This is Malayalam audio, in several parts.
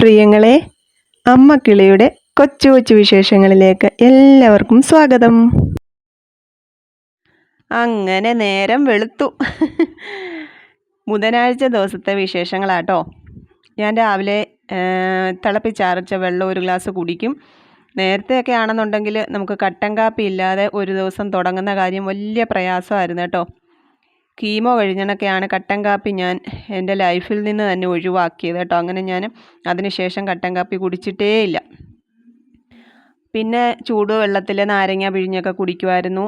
പ്രിയങ്ങളെ, അമ്മ കിളിയുടെ കൊച്ചു കൊച്ചു വിശേഷങ്ങളിലേക്ക് എല്ലാവർക്കും സ്വാഗതം. അങ്ങനെ നേരം വെളുത്തു. ബുധനാഴ്ച ദിവസത്തെ വിശേഷങ്ങളാട്ടോ. ഞാൻ രാവിലെ തിളപ്പിച്ചാറിച്ച വെള്ളം ഒരു ഗ്ലാസ് കുടിക്കും. നേരത്തെയൊക്കെ ആണെന്നുണ്ടെങ്കിൽ നമുക്ക് കട്ടൻ കാപ്പി ഇല്ലാതെ ഒരു ദിവസം തുടങ്ങുന്ന കാര്യം വലിയ പ്രയാസമായിരുന്നു കേട്ടോ. കീമോ കഴിഞ്ഞണൊക്കെയാണ് കട്ടൻ കാപ്പി ഞാൻ എൻ്റെ ലൈഫിൽ നിന്ന് തന്നെ ഒഴിവാക്കിയത് കേട്ടോ. അങ്ങനെ ഞാൻ അതിനുശേഷം കട്ടൻ കാപ്പി കുടിച്ചിട്ടേ ഇല്ല. പിന്നെ ചൂടുവെള്ളത്തിൽ നാരങ്ങ പിഴിഞ്ഞൊക്കെ കുടിക്കുമായിരുന്നു,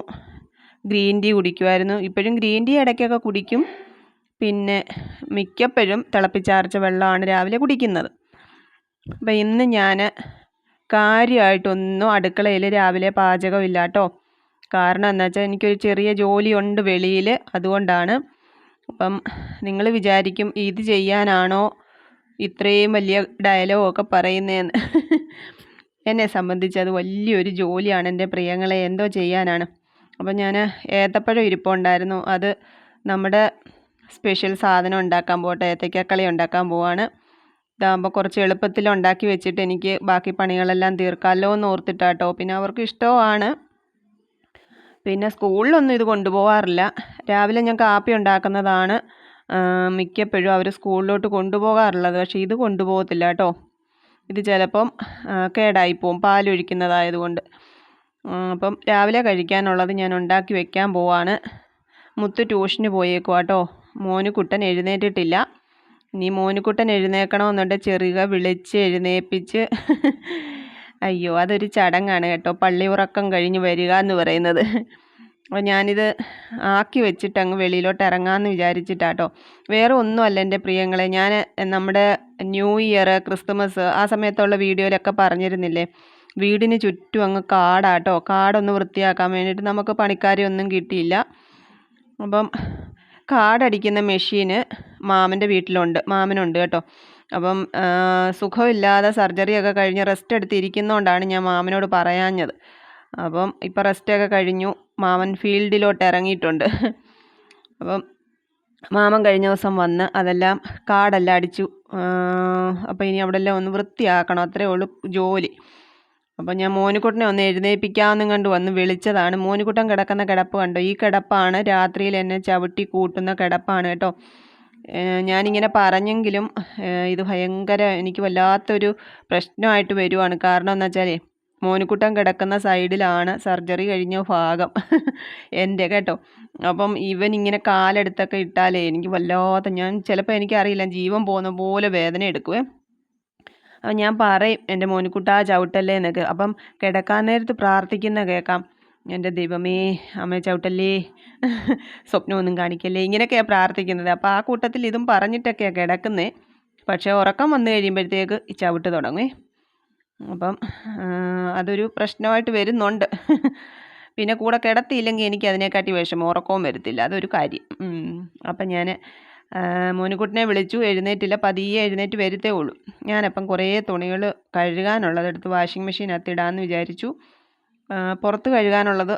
ഗ്രീൻ ടീ കുടിക്കുമായിരുന്നു. ഇപ്പോഴും ഗ്രീൻ ടീ ഇടയ്ക്കൊക്കെ കുടിക്കും. പിന്നെ മിക്കപ്പോഴും തിളപ്പിച്ചാറിച്ച വെള്ളമാണ് രാവിലെ കുടിക്കുന്നത്. അപ്പം ഇന്ന് ഞാൻ കാര്യമായിട്ടൊന്നും അടുക്കളയിൽ രാവിലെ പാചകമില്ല കേട്ടോ. കാരണം എന്താ വെച്ചാൽ എനിക്കൊരു ചെറിയ ജോലിയുണ്ട് വെളിയിൽ, അതുകൊണ്ടാണ്. അപ്പം നിങ്ങൾ വിചാരിക്കും ഇത് ചെയ്യാനാണോ ഇത്രയും വലിയ ഡയലോഗൊക്കെ പറയുന്നതെന്ന്. എന്നെ സംബന്ധിച്ച് അത് വലിയൊരു ജോലിയാണ് എൻ്റെ പ്രിയങ്ങളെ, എന്തോ ചെയ്യാനാണ്. അപ്പം ഞാൻ ഏത്തപ്പഴം ഇരിപ്പുണ്ടായിരുന്നു, അത് നമ്മുടെ സ്പെഷ്യൽ സാധനം ഉണ്ടാക്കാൻ പോട്ടെ, ഏത്തയ്ക്കക്കളി ഉണ്ടാക്കാൻ പോവാണ്. ഇതാകുമ്പോൾ കുറച്ച് എളുപ്പത്തിൽ ഉണ്ടാക്കി വെച്ചിട്ട് എനിക്ക് ബാക്കി പണികളെല്ലാം തീർക്കാമല്ലോ എന്ന് ഓർത്തിട്ടാട്ടോ. പിന്നെ അവർക്ക് ഇഷ്ടവുമാണ്. പിന്നെ സ്കൂളിലൊന്നും ഇത് കൊണ്ടുപോകാറില്ല. രാവിലെ ഞാൻ കാപ്പി ഉണ്ടാക്കുന്നതാണ് മിക്കപ്പോഴും അവർ സ്കൂളിലോട്ട് കൊണ്ടുപോകാറുള്ളത്. പക്ഷേ ഇത് കൊണ്ടുപോകത്തില്ല കേട്ടോ. ഇത് ചിലപ്പം കേടായിപ്പോവും, പാലൊഴിക്കുന്നതായതുകൊണ്ട്. അപ്പം രാവിലെ കഴിക്കാനുള്ളത് ഞാൻ ഉണ്ടാക്കി വെക്കാൻ പോവാണ്. മുത്ത് ട്യൂഷന് പോയേക്കുവാ കേട്ടോ. മോനുകുട്ടൻ എഴുന്നേറ്റിട്ടില്ല. ഇനി മോനുകുട്ടൻ എഴുന്നേക്കണമെന്നുണ്ടെങ്കിൽ ചെറുക വിളിച്ച് എഴുന്നേൽപ്പിച്ച് അയ്യോ, അതൊരു ചടങ്ങാണ് കേട്ടോ, പള്ളി ഉറക്കം കഴിഞ്ഞ് വരിക എന്ന് പറയുന്നത്. അപ്പോൾ ഞാനിത് ആക്കി വെച്ചിട്ട് അങ്ങ് വെളിയിലോട്ട് ഇറങ്ങാമെന്ന് വിചാരിച്ചിട്ടാട്ടോ. വേറെ ഒന്നുമല്ല എൻ്റെ പ്രിയങ്ങളെ, ഞാൻ നമ്മുടെ ന്യൂ ഇയർ, ക്രിസ്തുമസ് ആ സമയത്തുള്ള വീഡിയോയിലൊക്കെ പറഞ്ഞിരുന്നില്ലേ, വീടിന് ചുറ്റും അങ്ങ് കാടാട്ടോ. കാടൊന്ന് വൃത്തിയാക്കാൻ വേണ്ടിയിട്ട് നമുക്ക് പണിക്കാരെ ഒന്നും കിട്ടിയില്ല. അപ്പം കാടടിക്കുന്ന മെഷീന് മാമൻ്റെ വീട്ടിലുണ്ട്, മാമനുണ്ട് കേട്ടോ. അപ്പം സുഖമില്ലാതെ സർജറിയൊക്കെ കഴിഞ്ഞ് റെസ്റ്റ് എടുത്തിരിക്കുന്നതുകൊണ്ടാണ് ഞാൻ മാമനോട് പറയാഞ്ഞത്. അപ്പം ഇപ്പം റെസ്റ്റൊക്കെ കഴിഞ്ഞു, മാമൻ ഫീൽഡിലോട്ട് ഇറങ്ങിയിട്ടുണ്ട്. അപ്പം മാമൻ കഴിഞ്ഞ ദിവസം വന്ന് അതെല്ലാം കാടെല്ലാം അടിച്ചു. അപ്പോൾ ഇനി അവിടെ എല്ലാം ഒന്ന് വൃത്തിയാക്കണം, അത്രയേ ഉള്ളൂ ജോലി. അപ്പം ഞാൻ മോനുകുട്ടനെ ഒന്ന് എഴുന്നേൽപ്പിക്കാമെന്നും കണ്ട് വന്ന് വിളിച്ചതാണ്. മോനുകുട്ടൻ കിടക്കുന്ന കിടപ്പ് കണ്ടോ? ഈ കിടപ്പാണ് രാത്രിയിൽ എന്നെ ചവിട്ടി കൂട്ടുന്ന കിടപ്പാണ് കേട്ടോ. ഞാനിങ്ങനെ പറഞ്ഞെങ്കിലും ഇത് ഭയങ്കര എനിക്ക് വല്ലാത്തൊരു പ്രശ്നമായിട്ട് വരുവാണ്. കാരണം എന്ന് വെച്ചാൽ മോനുകുട്ടൻ കിടക്കുന്ന സൈഡിലാണ് സർജറി കഴിഞ്ഞ ഭാഗം എൻ്റെ കേട്ടോ. അപ്പം ഇവൻ ഇങ്ങനെ കാലെടുത്തൊക്കെ ഇട്ടാലേ എനിക്ക് വല്ലാത്ത, ഞാൻ ചിലപ്പോൾ എനിക്കറിയില്ല, ജീവൻ പോകുന്ന പോലെ വേദന എടുക്കുവേ. അപ്പം ഞാൻ പറയും എൻ്റെ മോനുകുട്ടാ ചവിട്ടല്ലേ എന്നൊക്കെ. അപ്പം കിടക്കാൻ നേരത്ത് പ്രാർത്ഥിക്കുന്ന കേൾക്കാം, എൻ്റെ ദൈവമേ അമ്മ ചവിട്ടല്ലേ, സ്വപ്നമൊന്നും കാണിക്കല്ലേ, ഇങ്ങനെയൊക്കെയാണ് പ്രാർത്ഥിക്കുന്നത്. അപ്പോൾ ആ കൂട്ടത്തിൽ ഇതും പറഞ്ഞിട്ടൊക്കെയാണ് കിടക്കുന്നത്. പക്ഷേ ഉറക്കം വന്നു കഴിയുമ്പോഴത്തേക്ക് ഈ ചവിട്ട് തുടങ്ങുമേ. അപ്പം അതൊരു പ്രശ്നമായിട്ട് വരുന്നുണ്ട്. പിന്നെ കൂടെ കിടത്തിയില്ലെങ്കിൽ എനിക്ക് അതിനെക്കാട്ടി വിഷമം, ഉറക്കവും വരത്തില്ല, അതൊരു കാര്യം. അപ്പം ഞാൻ മോനുകുട്ടനെ വിളിച്ചു, എഴുന്നേറ്റില്ല, പതിയെ എഴുന്നേറ്റ് വരുത്തേ ഉള്ളൂ. ഞാനപ്പം കുറേ തുണികൾ കഴുകാനുള്ളതെടുത്ത് വാഷിംഗ് മെഷീനകത്ത് ഇടാമെന്ന് വിചാരിച്ചു. പുറത്ത് കഴുകാനുള്ളത്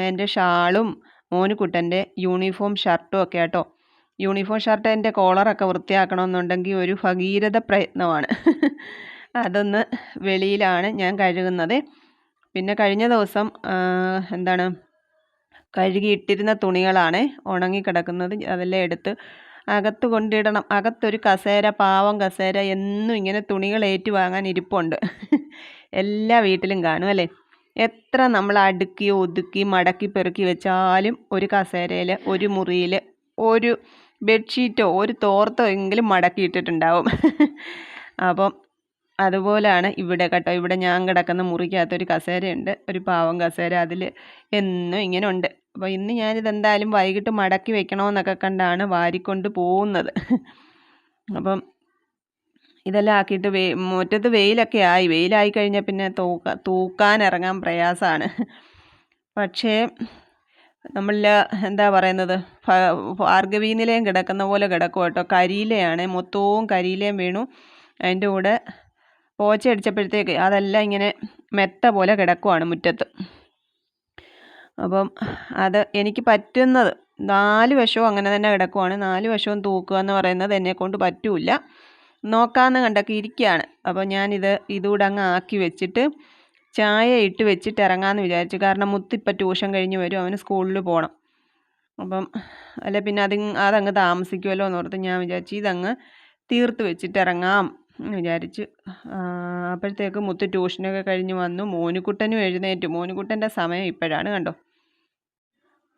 എൻ്റെ ഷാളും മോനുകുട്ടൻ്റെ യൂണിഫോം ഷർട്ടും ഒക്കെ കേട്ടോ. യൂണിഫോം ഷർട്ടിൻ്റെ കോളറൊക്കെ വൃത്തിയാക്കണമെന്നുണ്ടെങ്കിൽ ഒരു ഭഗീരഥ പ്രയത്നമാണ്. അതൊന്ന് വെളിയിലാണ് ഞാൻ കഴുകുന്നത്. പിന്നെ കഴിഞ്ഞ ദിവസം എന്താണ് കഴുകിയിട്ടിരുന്ന തുണികളാണ് ഉണങ്ങിക്കിടക്കുന്നത്, അതെല്ലാം എടുത്ത് അകത്ത് കൊണ്ടിടണം. അകത്തൊരു കസേര, പാവം കസേര, എന്നും ഇങ്ങനെ തുണികൾ ഏറ്റുവാങ്ങാൻ ഇരിപ്പുണ്ട്. എല്ലാ വീട്ടിലും കാണും അല്ലേ? എത്ര നമ്മൾ അടുക്കി ഒതുക്കി മടക്കി പെറുക്കി വെച്ചാലും ഒരു കസേരയിൽ, ഒരു മുറിയിൽ ഒരു ബെഡ്ഷീറ്റോ ഒരു തോർത്തോ എങ്കിലും മടക്കിയിട്ടിട്ടുണ്ടാവും. അപ്പം അതുപോലെയാണ് ഇവിടെ കേട്ടോ. ഇവിടെ ഞാൻ കിടക്കുന്ന മുറിക്കകത്തൊരു കസേരയുണ്ട്, ഒരു പാവം കസേര, അതിൽ എന്നും ഇങ്ങനെ ഉണ്ട്. അപ്പോൾ ഇന്ന് ഞാനിതെന്തായാലും വൈകിട്ട് മടക്കി വെക്കണമെന്നൊക്കെ കണ്ടാണ് വാരിക്കൊണ്ട് പോകുന്നത്. അപ്പം ഇതെല്ലാം ആക്കിയിട്ട് മുറ്റത്ത് വെയിലൊക്കെ ആയി, വെയിലായി കഴിഞ്ഞാൽ പിന്നെ തൂക്കാൻ ഇറങ്ങാൻ പ്രയാസമാണ്. പക്ഷേ നമ്മളിൽ എന്താ പറയുന്നത്, ഭാർഗവീ നിലയം കിടക്കുന്ന പോലെ കിടക്കും കേട്ടോ. കരിയിലയാണ്, മൊത്തവും കരിയിലയും വീണു. അതിൻ്റെ കൂടെ പോച്ച അടിച്ചപ്പോഴത്തേക്ക് അതെല്ലാം ഇങ്ങനെ മെത്ത പോലെ കിടക്കുവാണ് മുറ്റത്ത്. അപ്പം അത് എനിക്ക് പറ്റുന്നത് 4 വശവും അങ്ങനെ തന്നെ കിടക്കുവാണ്. 4 വശവും തൂക്കുക എന്ന് പറയുന്നത് എന്നെക്കൊണ്ട് പറ്റില്ല. നോക്കാമെന്ന് കണ്ടൊക്കെ ഇരിക്കുകയാണ്. അപ്പോൾ ഇതുകൂടെ അങ്ങ് ആക്കി വെച്ചിട്ട് ചായ ഇട്ട് വെച്ചിട്ട് ഇറങ്ങാമെന്ന് വിചാരിച്ചു. കാരണം മുത്തിപ്പോൾ ട്യൂഷൻ കഴിഞ്ഞ് വരും, അവന് സ്കൂളിൽ പോകണം. അപ്പം അല്ല പിന്നെ അതങ്ങ് താമസിക്കുമല്ലോ എന്നോർത്ത് ഞാൻ വിചാരിച്ചു ഇതങ്ങ് തീർത്ത് വെച്ചിട്ട് ഇറങ്ങാം എന്ന് വിചാരിച്ചു. അപ്പോഴത്തേക്ക് മുത്ത് ട്യൂഷനൊക്കെ കഴിഞ്ഞ് വന്നു. മോനുകുട്ടനും എഴുന്നേറ്റു. മോനുകുട്ടൻ്റെ സമയം ഇപ്പോഴാണ് കണ്ടോ.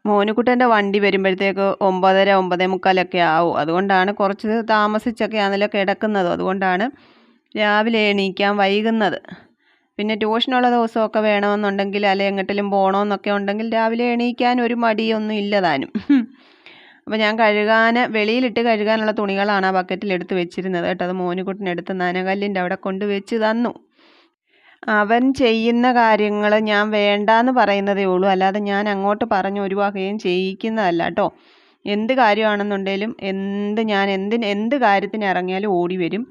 മോനുകുട്ടൻ്റെ വണ്ടി വരുമ്പോഴത്തേക്ക് 9:30 9:45 ആവും. അതുകൊണ്ടാണ് കുറച്ച് താമസിച്ചൊക്കെ ആണല്ലോ കിടക്കുന്നത്. അതുകൊണ്ടാണ് രാവിലെ എണീക്കാൻ വൈകുന്നത്. പിന്നെ ട്യൂഷനുള്ള ദിവസമൊക്കെ വേണമെന്നുണ്ടെങ്കിൽ അല്ലെങ്കിൽ എങ്ങോട്ടെങ്കിലും പോകണമെന്നൊക്കെ ഉണ്ടെങ്കിൽ രാവിലെ എണീക്കാൻ ഒരു മടിയൊന്നും ഇല്ല താനും. അപ്പോൾ ഞാൻ വെളിയിലിട്ട് കഴുകാനുള്ള തുണികളാണ് ആ ബക്കറ്റിലെടുത്ത് വെച്ചിരുന്നത് കേട്ടോ. അത് മോനുകുട്ടനെടുത്ത് നനകല്ലിൻ്റെ അവിടെ കൊണ്ട് വെച്ച് തന്നു. അവൻ ചെയ്യുന്ന കാര്യങ്ങൾ ഞാൻ വേണ്ടാന്ന് പറയുന്നതേ ഉള്ളൂ, അല്ലാതെ ഞാൻ അങ്ങോട്ട് പറഞ്ഞ് ഒരു വകയും ചെയ്യിക്കുന്നതല്ല കേട്ടോ. എന്ത് കാര്യമാണെന്നുണ്ടെങ്കിലും എന്ത് കാര്യത്തിന് ഇറങ്ങിയാലും ഓടി വരും.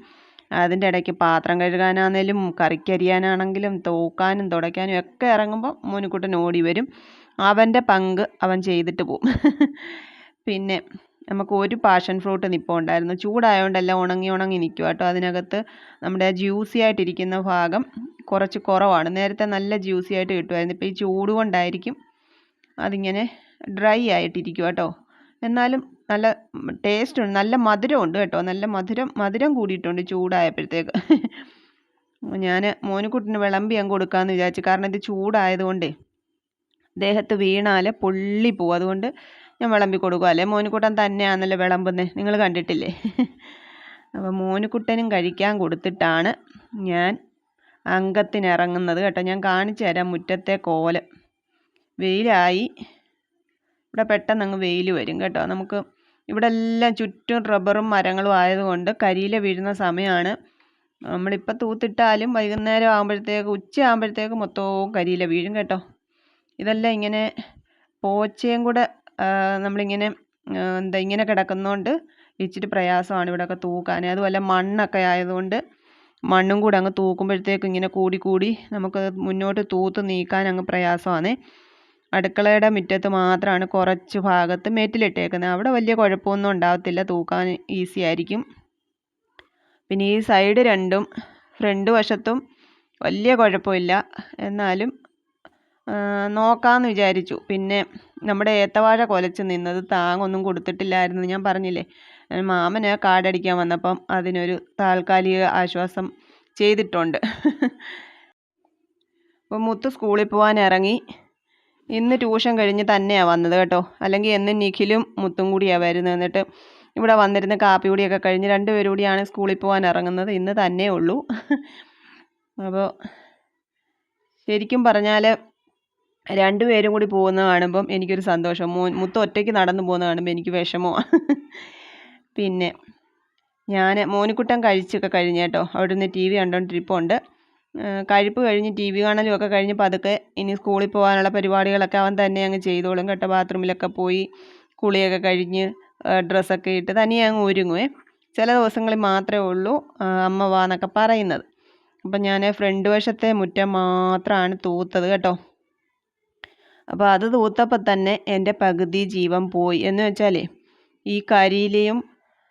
അതിൻ്റെ ഇടയ്ക്ക് പാത്രം കഴുകാനാണെങ്കിലും കറിക്കരിയാനാണെങ്കിലും തൂക്കാനും തുടയ്ക്കാനും ഒക്കെ ഇറങ്ങുമ്പോൾ മോനുകുട്ടൻ ഓടി വരും. അവൻ്റെ പങ്ക് അവൻ ചെയ്തിട്ട് പോവും. പിന്നെ നമുക്ക് ഒരു പാഷൻ ഫ്രൂട്ട് നിൽപ്പുണ്ടായിരുന്നു. ചൂടായതുകൊണ്ടെല്ലാം ഉണങ്ങി നിൽക്കുക കേട്ടോ. അതിനകത്ത് നമ്മുടെ ജ്യൂസി ആയിട്ടിരിക്കുന്ന ഭാഗം കുറച്ച് കുറവാണ്. നേരത്തെ നല്ല ജ്യൂസി ആയിട്ട് കിട്ടുമായിരുന്നു. ഇപ്പോൾ ഈ ചൂട് കൊണ്ടായിരിക്കും അതിങ്ങനെ ഡ്രൈ ആയിട്ടിരിക്കുക കേട്ടോ. എന്നാലും നല്ല ടേസ്റ്റ് ഉണ്ട്, നല്ല മധുരമുണ്ട് കേട്ടോ. നല്ല മധുരം കൂടിയിട്ടുണ്ട് ചൂടായപ്പോഴത്തേക്ക്. ഞാൻ മോനുകുട്ടന് വിളമ്പി അങ്ങ് കൊടുക്കാമെന്ന് വിചാരിച്ചു. കാരണം ഇത് ചൂടായതുകൊണ്ടേ ദേഹത്ത് വീണാൽ പൊള്ളിപ്പോവും. അതുകൊണ്ട് ഞാൻ വിളമ്പി കൊടുക്കുക. അല്ലേ മോനുകുട്ടൻ തന്നെയാണല്ലോ വിളമ്പുന്നത്, നിങ്ങൾ കണ്ടിട്ടില്ലേ. അപ്പോൾ മോനുകുട്ടനും കഴിക്കാൻ കൊടുത്തിട്ടാണ് ഞാൻ അങ്കത്തിനിറങ്ങുന്നത് കേട്ടോ. ഞാൻ കാണിച്ചു തരാം മുറ്റത്തെ കോലം. വെയിലായി, ഇവിടെ പെട്ടെന്ന് അങ്ങ് വെയിൽ വരും കേട്ടോ. നമുക്ക് ഇവിടെ എല്ലാം ചുറ്റും റബ്ബറും മരങ്ങളും ആയതുകൊണ്ട് കരിയില വീഴുന്ന സമയമാണ്. നമ്മളിപ്പോൾ തൂത്തിട്ടാലും വൈകുന്നേരം ആകുമ്പോഴത്തേക്ക് ഉച്ച ആകുമ്പോഴത്തേക്ക് മൊത്തവും കരിയില വീഴും കേട്ടോ. ഇതെല്ലാം ഇങ്ങനെ പോച്ചയും കൂടെ നമ്മളിങ്ങനെ ഇങ്ങനെ കിടക്കുന്നതുകൊണ്ട് ഇച്ചിരി പ്രയാസമാണ് ഇവിടെയൊക്കെ തൂക്കാൻ. അതുപോലെ മണ്ണൊക്കെ ആയതുകൊണ്ട് മണ്ണും കൂടെ അങ്ങ് തൂക്കുമ്പോഴത്തേക്ക് ഇങ്ങനെ കൂടി നമുക്ക് മുന്നോട്ട് തൂത്ത് നീക്കാൻ അങ്ങ് പ്രയാസമാണ്. അടുക്കളയുടെ മുറ്റത്ത് മാത്രമാണ് കുറച്ച് ഭാഗത്ത് മെറ്റിലിട്ടേക്കുന്നത്. അവിടെ വലിയ കുഴപ്പമൊന്നും ഉണ്ടാകത്തില്ല, തൂക്കാൻ ഈസി ആയിരിക്കും. പിന്നെ ഈ സൈഡ് രണ്ടും ഫ്രണ്ട് വശത്തും വലിയ കുഴപ്പമില്ല, എന്നാലും നോക്കാമെന്ന് വിചാരിച്ചു. പിന്നെ നമ്മുടെ ഏത്തവാഴ കുലച്ച് നിന്നത് താങ്ങൊന്നും കൊടുത്തിട്ടില്ലായിരുന്നു, ഞാൻ പറഞ്ഞില്ലേ. മാമന് കാടടിക്കാൻ വന്നപ്പം അതിനൊരു താൽക്കാലിക ആശ്വാസം ചെയ്തിട്ടുണ്ട്. അപ്പം മുത്ത് സ്കൂളിൽ പോകാൻ ഇറങ്ങി. ഇന്ന് ട്യൂഷൻ കഴിഞ്ഞ് തന്നെയാണ് വന്നത് കേട്ടോ. അല്ലെങ്കിൽ എന്നും നിഖിലും മുത്തും കൂടിയാണ് വരുന്നത്. എന്നിട്ട് ഇവിടെ വന്നിരുന്ന് കാപ്പി കൂടിയൊക്കെ കഴിഞ്ഞ് 2 പേരും കൂടിയാണ് സ്കൂളിൽ പോകാൻ ഇറങ്ങുന്നത്. ഇന്ന് തന്നെ ഉള്ളൂ. അപ്പോൾ ശരിക്കും പറഞ്ഞാൽ 2 പേരും കൂടി പോകുന്നത് കാണുമ്പം എനിക്കൊരു സന്തോഷം. മുത്ത് ഒറ്റയ്ക്ക് നടന്നു പോകുന്നത് കാണുമ്പോൾ എനിക്ക് വിഷമമാണ്. പിന്നെ മോനുകുട്ടൻ കഴിച്ചൊക്കെ കഴിഞ്ഞ് കേട്ടോ. അവിടെ നിന്ന് TV കണ്ടുകൊണ്ടിരിപ്പുണ്ട്. കഴിപ്പ് കഴിഞ്ഞ് TV കാണലും ഒക്കെ കഴിഞ്ഞ് പതുക്കെ ഇനി സ്കൂളിൽ പോകാനുള്ള പരിപാടികളൊക്കെ അവൻ തന്നെ അങ്ങ് ചെയ്തോളും കേട്ടോ. ബാത്റൂമിലൊക്കെ പോയി കുളിയൊക്കെ കഴിഞ്ഞ് ഡ്രസ്സൊക്കെ ഇട്ട് തനിയെ അങ്ങ് ഒരുങ്ങുവേ. ചില ദിവസങ്ങളിൽ മാത്രമേ ഉള്ളൂ അമ്മ വാ എന്നൊക്കെ പറയുന്നത്. അപ്പം ഞാൻ ഫ്രണ്ട് വശത്തെ മുറ്റം മാത്രമാണ് തൂത്തത് കേട്ടോ. അപ്പോൾ അത് തൂത്തപ്പോൾ തന്നെ എൻ്റെ പകുതി ജീവൻ പോയി. എന്ന് വെച്ചാലേ ഈ കരിയിലയും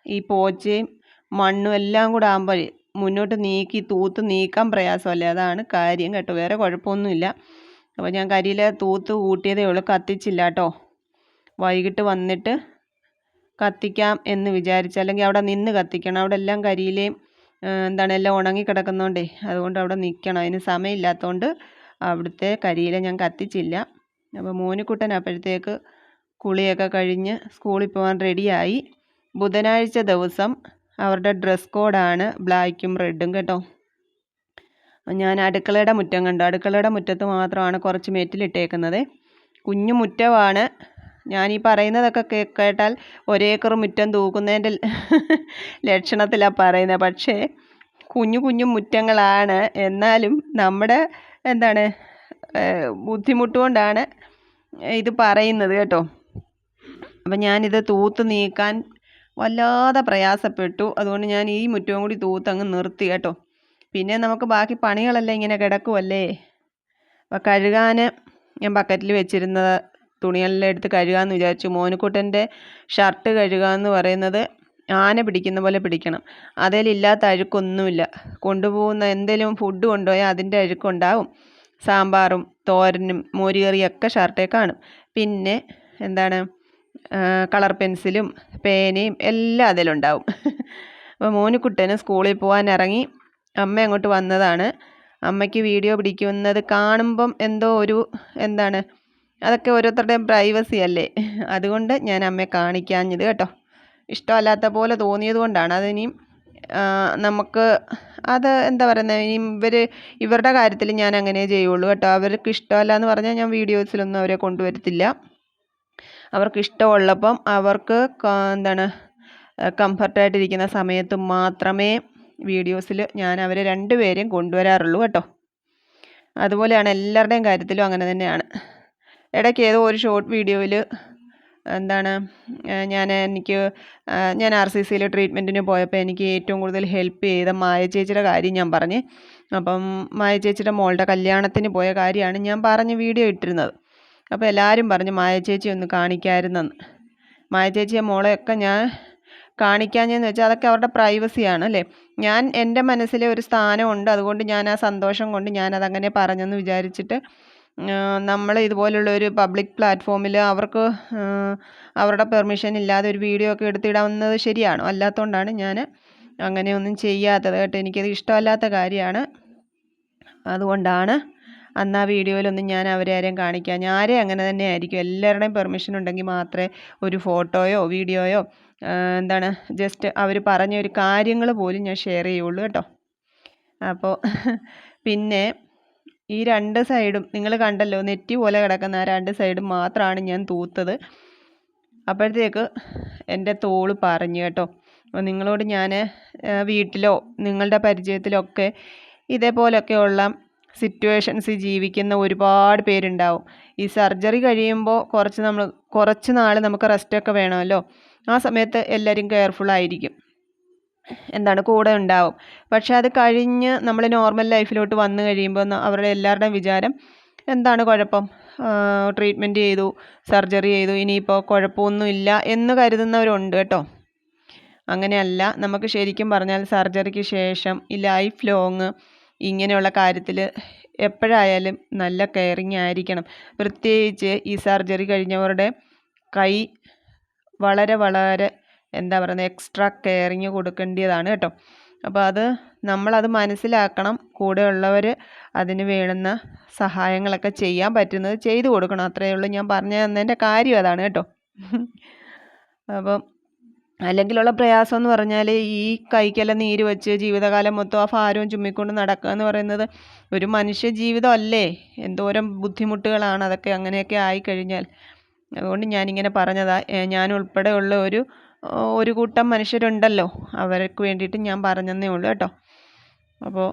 ഈ പോച്ചയും മണ്ണും എല്ലാം കൂടെ ആകുമ്പോൾ മുന്നോട്ട് തൂത്ത് നീക്കാൻ പ്രയാസമല്ലേ, അതാണ് കാര്യം കേട്ടോ. വേറെ കുഴപ്പമൊന്നുമില്ല. അപ്പോൾ ഞാൻ കരിയില തൂത്ത് കൂട്ടിയതേ ഉള്ളൂ, കത്തിച്ചില്ല കേട്ടോ. വൈകിട്ട് വന്നിട്ട് കത്തിക്കാം എന്ന് വിചാരിച്ചു. അല്ലെങ്കിൽ അവിടെ നിന്ന് കത്തിക്കണം. അവിടെ എല്ലാം കരിയിലയും എല്ലാം ഉണങ്ങി കിടക്കുന്നതുകൊണ്ടേ അതുകൊണ്ട് അവിടെ നിൽക്കണം. അതിന് സമയമില്ലാത്തതുകൊണ്ട് അവിടുത്തെ കരിയില ഞാൻ കത്തിച്ചില്ല. അപ്പോൾ മോനുകുട്ടൻ അപ്പോഴത്തേക്ക് കുളിയൊക്കെ കഴിഞ്ഞ് സ്കൂളിൽ പോകാൻ റെഡിയായി. ബുധനാഴ്ച ദിവസം അവരുടെ ഡ്രസ് കോഡാണ് ബ്ലാക്കും റെഡും കേട്ടോ. ഞാൻ അടുക്കളയുടെ മുറ്റം കണ്ടു. അടുക്കളയുടെ മുറ്റത്ത് മാത്രമാണ് കുറച്ച് മെറ്റിലിട്ടേക്കുന്നത്. കുഞ്ഞു മുറ്റമാണ്. ഞാൻ ഈ പറയുന്നതൊക്കെ കേട്ടാൽ 1 ഏക്കർ മുറ്റം തൂക്കുന്നതിൻ്റെ ലക്ഷണത്തിലാണ് പറയുന്നത്. പക്ഷേ കുഞ്ഞു മുറ്റങ്ങളാണ്. എന്നാലും നമ്മുടെ ബുദ്ധിമുട്ട് കൊണ്ടാണ് ഇത് പറയുന്നത് കേട്ടോ. അപ്പം ഞാനിത് തൂത്ത് നീക്കാൻ വല്ലാതെ പ്രയാസപ്പെട്ടു. അതുകൊണ്ട് ഞാൻ ഈ മുറ്റവും കൂടി തൂത്തങ്ങ് നിർത്തി കേട്ടോ. പിന്നെ നമുക്ക് ബാക്കി പണികളെല്ലാം ഇങ്ങനെ കിടക്കുമല്ലേ. അപ്പോൾ കഴുകാൻ ഞാൻ ബക്കറ്റിൽ വെച്ചിരുന്ന തുണിയെല്ലാം എടുത്ത് കഴുകാമെന്ന് വിചാരിച്ചു. മോനുകുട്ടൻ്റെ ഷർട്ട് കഴുകാമെന്ന് പറയുന്നത് ആന പിടിക്കുന്ന പോലെ പിടിക്കണം. അതിലില്ലാത്ത അഴുക്കൊന്നുമില്ല. കൊണ്ടുപോകുന്ന എന്തെങ്കിലും ഫുഡ് കൊണ്ടുപോയാൽ അതിൻ്റെ അഴുക്കുണ്ടാവും. സാമ്പാറും തോരനും മോരുകറിയൊക്കെ ഷർട്ടേ കാണും. പിന്നെ എന്താണ് കളർ പെൻസിലും പേനയും എല്ലാം അതിലുണ്ടാവും. അപ്പോൾ മോനുകുട്ടന് സ്കൂളിൽ പോകാൻ ഇറങ്ങി അമ്മ അങ്ങോട്ട് വന്നതാണ്. അമ്മയ്ക്ക് വീഡിയോ പിടിക്കുന്നത് കാണുമ്പം എന്തോ ഒരു എന്താണ്, അതൊക്കെ ഓരോരുത്തരുടെയും പ്രൈവസി അല്ലേ, അതുകൊണ്ട് ഞാൻ അമ്മയെ കാണിക്കാഞ്ഞത് കേട്ടോ. ഇഷ്ടമല്ലാത്ത പോലെ തോന്നിയത് കൊണ്ടാണ്. അതിനിയും നമുക്ക് അത് എന്താ പറയുന്നത്, ഇനി ഇവരുടെ കാര്യത്തിൽ ഞാൻ അങ്ങനെ ചെയ്യുള്ളൂ കേട്ടോ. അവർക്ക് ഇഷ്ടമല്ല എന്ന് പറഞ്ഞാൽ ഞാൻ വീഡിയോസിലൊന്നും അവരെ കൊണ്ടുവരത്തില്ല. അവർക്ക് ഇഷ്ടമുള്ളപ്പം അവർക്ക് എന്താണ് കംഫർട്ടായിട്ടിരിക്കുന്ന സമയത്ത് മാത്രമേ വീഡിയോസിൽ ഞാൻ അവരെ രണ്ടുപേരെയും കൊണ്ടുവരാറുള്ളൂ കേട്ടോ. അതുപോലെയാണ് എല്ലാവരുടെയും കാര്യത്തിലും അങ്ങനെ തന്നെയാണ്. ഇടയ്ക്ക് ഏതോ ഒരു ഷോർട്ട് വീഡിയോയിൽ എന്താണ് ഞാൻ RCCയിൽ ട്രീറ്റ്മെൻറ്റിന് പോയപ്പോൾ എനിക്ക് ഏറ്റവും കൂടുതൽ ഹെൽപ്പ് ചെയ്ത മായ ചേച്ചിയുടെ കാര്യം ഞാൻ പറഞ്ഞ്. അപ്പം മായ ചേച്ചിയുടെ മോളുടെ കല്യാണത്തിന് പോയ കാര്യമാണ് ഞാൻ പറഞ്ഞ് വീഡിയോ ഇട്ടിരുന്നത്. അപ്പോൾ എല്ലാവരും പറഞ്ഞു മായ ചേച്ചി ഒന്ന് കാണിക്കാമായിരുന്നെന്ന്. മായ ചേച്ചിയെ മോളെയൊക്കെ ഞാൻ കാണിക്കാഞ്ഞെന്ന് വെച്ചാൽ അതൊക്കെ അവരുടെ പ്രൈവസിയാണ് അല്ലേ. ഞാൻ എൻ്റെ മനസ്സിലെ ഒരു സ്ഥാനമുണ്ട്, അതുകൊണ്ട് ഞാൻ ആ സന്തോഷം കൊണ്ട് ഞാനതങ്ങനെ പറഞ്ഞെന്ന് വിചാരിച്ചിട്ട് നമ്മൾ ഇതുപോലുള്ള ഒരു പബ്ലിക് പ്ലാറ്റ്ഫോമിൽ അവർക്ക് അവരുടെ പെർമിഷൻ ഇല്ലാതെ ഒരു വീഡിയോ ഒക്കെ എടുത്തിടാവുന്നത് ശരിയാണോ? അല്ലാത്തതുകൊണ്ടാണ് ഞാൻ അങ്ങനെയൊന്നും ചെയ്യാത്തത് കേട്ടോ. എനിക്കത് ഇഷ്ടമല്ലാത്ത കാര്യമാണ്. അതുകൊണ്ടാണ് അന്ന് ആ വീഡിയോയിലൊന്നും ഞാൻ അവരെ ആരെയും കാണിക്കാൻ. ആരെയും അങ്ങനെ തന്നെ ആയിരിക്കും. എല്ലാവരുടെയും പെർമിഷൻ ഉണ്ടെങ്കിൽ മാത്രമേ ഒരു ഫോട്ടോയോ വീഡിയോയോ എന്താണ് ജസ്റ്റ് അവർ പറഞ്ഞ ഒരു കാര്യങ്ങൾ പോലും ഞാൻ ഷെയർ ചെയ്യുള്ളൂ കേട്ടോ. അപ്പോൾ പിന്നെ ഈ രണ്ട് സൈഡും നിങ്ങൾ കണ്ടല്ലോ, നെറ്റി പോലെ കിടക്കുന്ന ആ രണ്ട് സൈഡും മാത്രമാണ് ഞാൻ തൂത്തത്. അപ്പോഴത്തേക്ക് എൻ്റെ തോള് പറഞ്ഞു കേട്ടോ. അപ്പോൾ നിങ്ങളോട് ഞാൻ വീട്ടിലോ നിങ്ങളുടെ പരിചയത്തിലോ ഒക്കെ ഇതേപോലൊക്കെയുള്ള സിറ്റുവേഷൻസ് ജീവിക്കുന്ന ഒരുപാട് പേരുണ്ടാവും. ഈ സർജറി കഴിയുമ്പോൾ കുറച്ച് നാൾ നമുക്ക് റെസ്റ്റൊക്കെ വേണമല്ലോ. ആ സമയത്ത് എല്ലാവരും കെയർഫുള്ളായിരിക്കും, എന്താണ് കൂടെ ഉണ്ടാവും. പക്ഷെ അത് കഴിഞ്ഞ് നമ്മൾ നോർമൽ ലൈഫിലോട്ട് വന്നു കഴിയുമ്പോൾ അവരുടെ എല്ലാവരുടെയും വിചാരം എന്താണ് കുഴപ്പം, ട്രീറ്റ്മെൻറ്റ് ചെയ്തു, സർജറി ചെയ്തു, ഇനിയിപ്പോൾ കുഴപ്പമൊന്നുമില്ല എന്ന് കരുതുന്നവരുണ്ട് കേട്ടോ. അങ്ങനെയല്ല. നമുക്ക് ശരിക്കും പറഞ്ഞാൽ സർജറിക്ക് ശേഷം ഈ ലൈഫ് ലോങ് ഇങ്ങനെയുള്ള കാര്യത്തിൽ എപ്പോഴായാലും നല്ല കെയറിങ് ആയിരിക്കണം. പ്രത്യേകിച്ച് ഈ സർജറി കഴിഞ്ഞവരുടെ കൈ വളരെ വളരെ എന്താ പറയുന്നത് എക്സ്ട്രാ കെയറിങ് കൊടുക്കേണ്ടതാണ് കേട്ടോ. അപ്പോൾ നമ്മളത് മനസ്സിലാക്കണം. കൂടെയുള്ളവർ അതിന് വേണ്ടുന്ന സഹായങ്ങളൊക്കെ ചെയ്യാൻ പറ്റുന്നത് ചെയ്തു കൊടുക്കണം. അത്രയേ ഉള്ളൂ. ഞാൻ പറഞ്ഞു തന്നതിൻ്റെ കാര്യം അതാണ് കേട്ടോ. അപ്പം അല്ലെങ്കിലുള്ള പ്രയാസം എന്ന് പറഞ്ഞാൽ ഈ കൈക്കെല്ലാം നീര് വെച്ച് ജീവിതകാലം മൊത്തം ആ ഭാരവും ചുമ്മിക്കൊണ്ട് നടക്കുക എന്ന് പറയുന്നത് ഒരു മനുഷ്യ ജീവിതമല്ലേ. എന്തോരം ബുദ്ധിമുട്ടുകളാണ് അതൊക്കെ അങ്ങനെയൊക്കെ ആയിക്കഴിഞ്ഞാൽ. അതുകൊണ്ട് ഞാനിങ്ങനെ പറഞ്ഞതാ. ഞാൻ ഉൾപ്പെടെ ഉള്ള ഒരു കൂട്ടം മനുഷ്യരുണ്ടല്ലോ, അവർക്ക് വേണ്ടിയിട്ട് ഞാൻ പറഞ്ഞതേ ഉള്ളൂ കേട്ടോ. അപ്പോൾ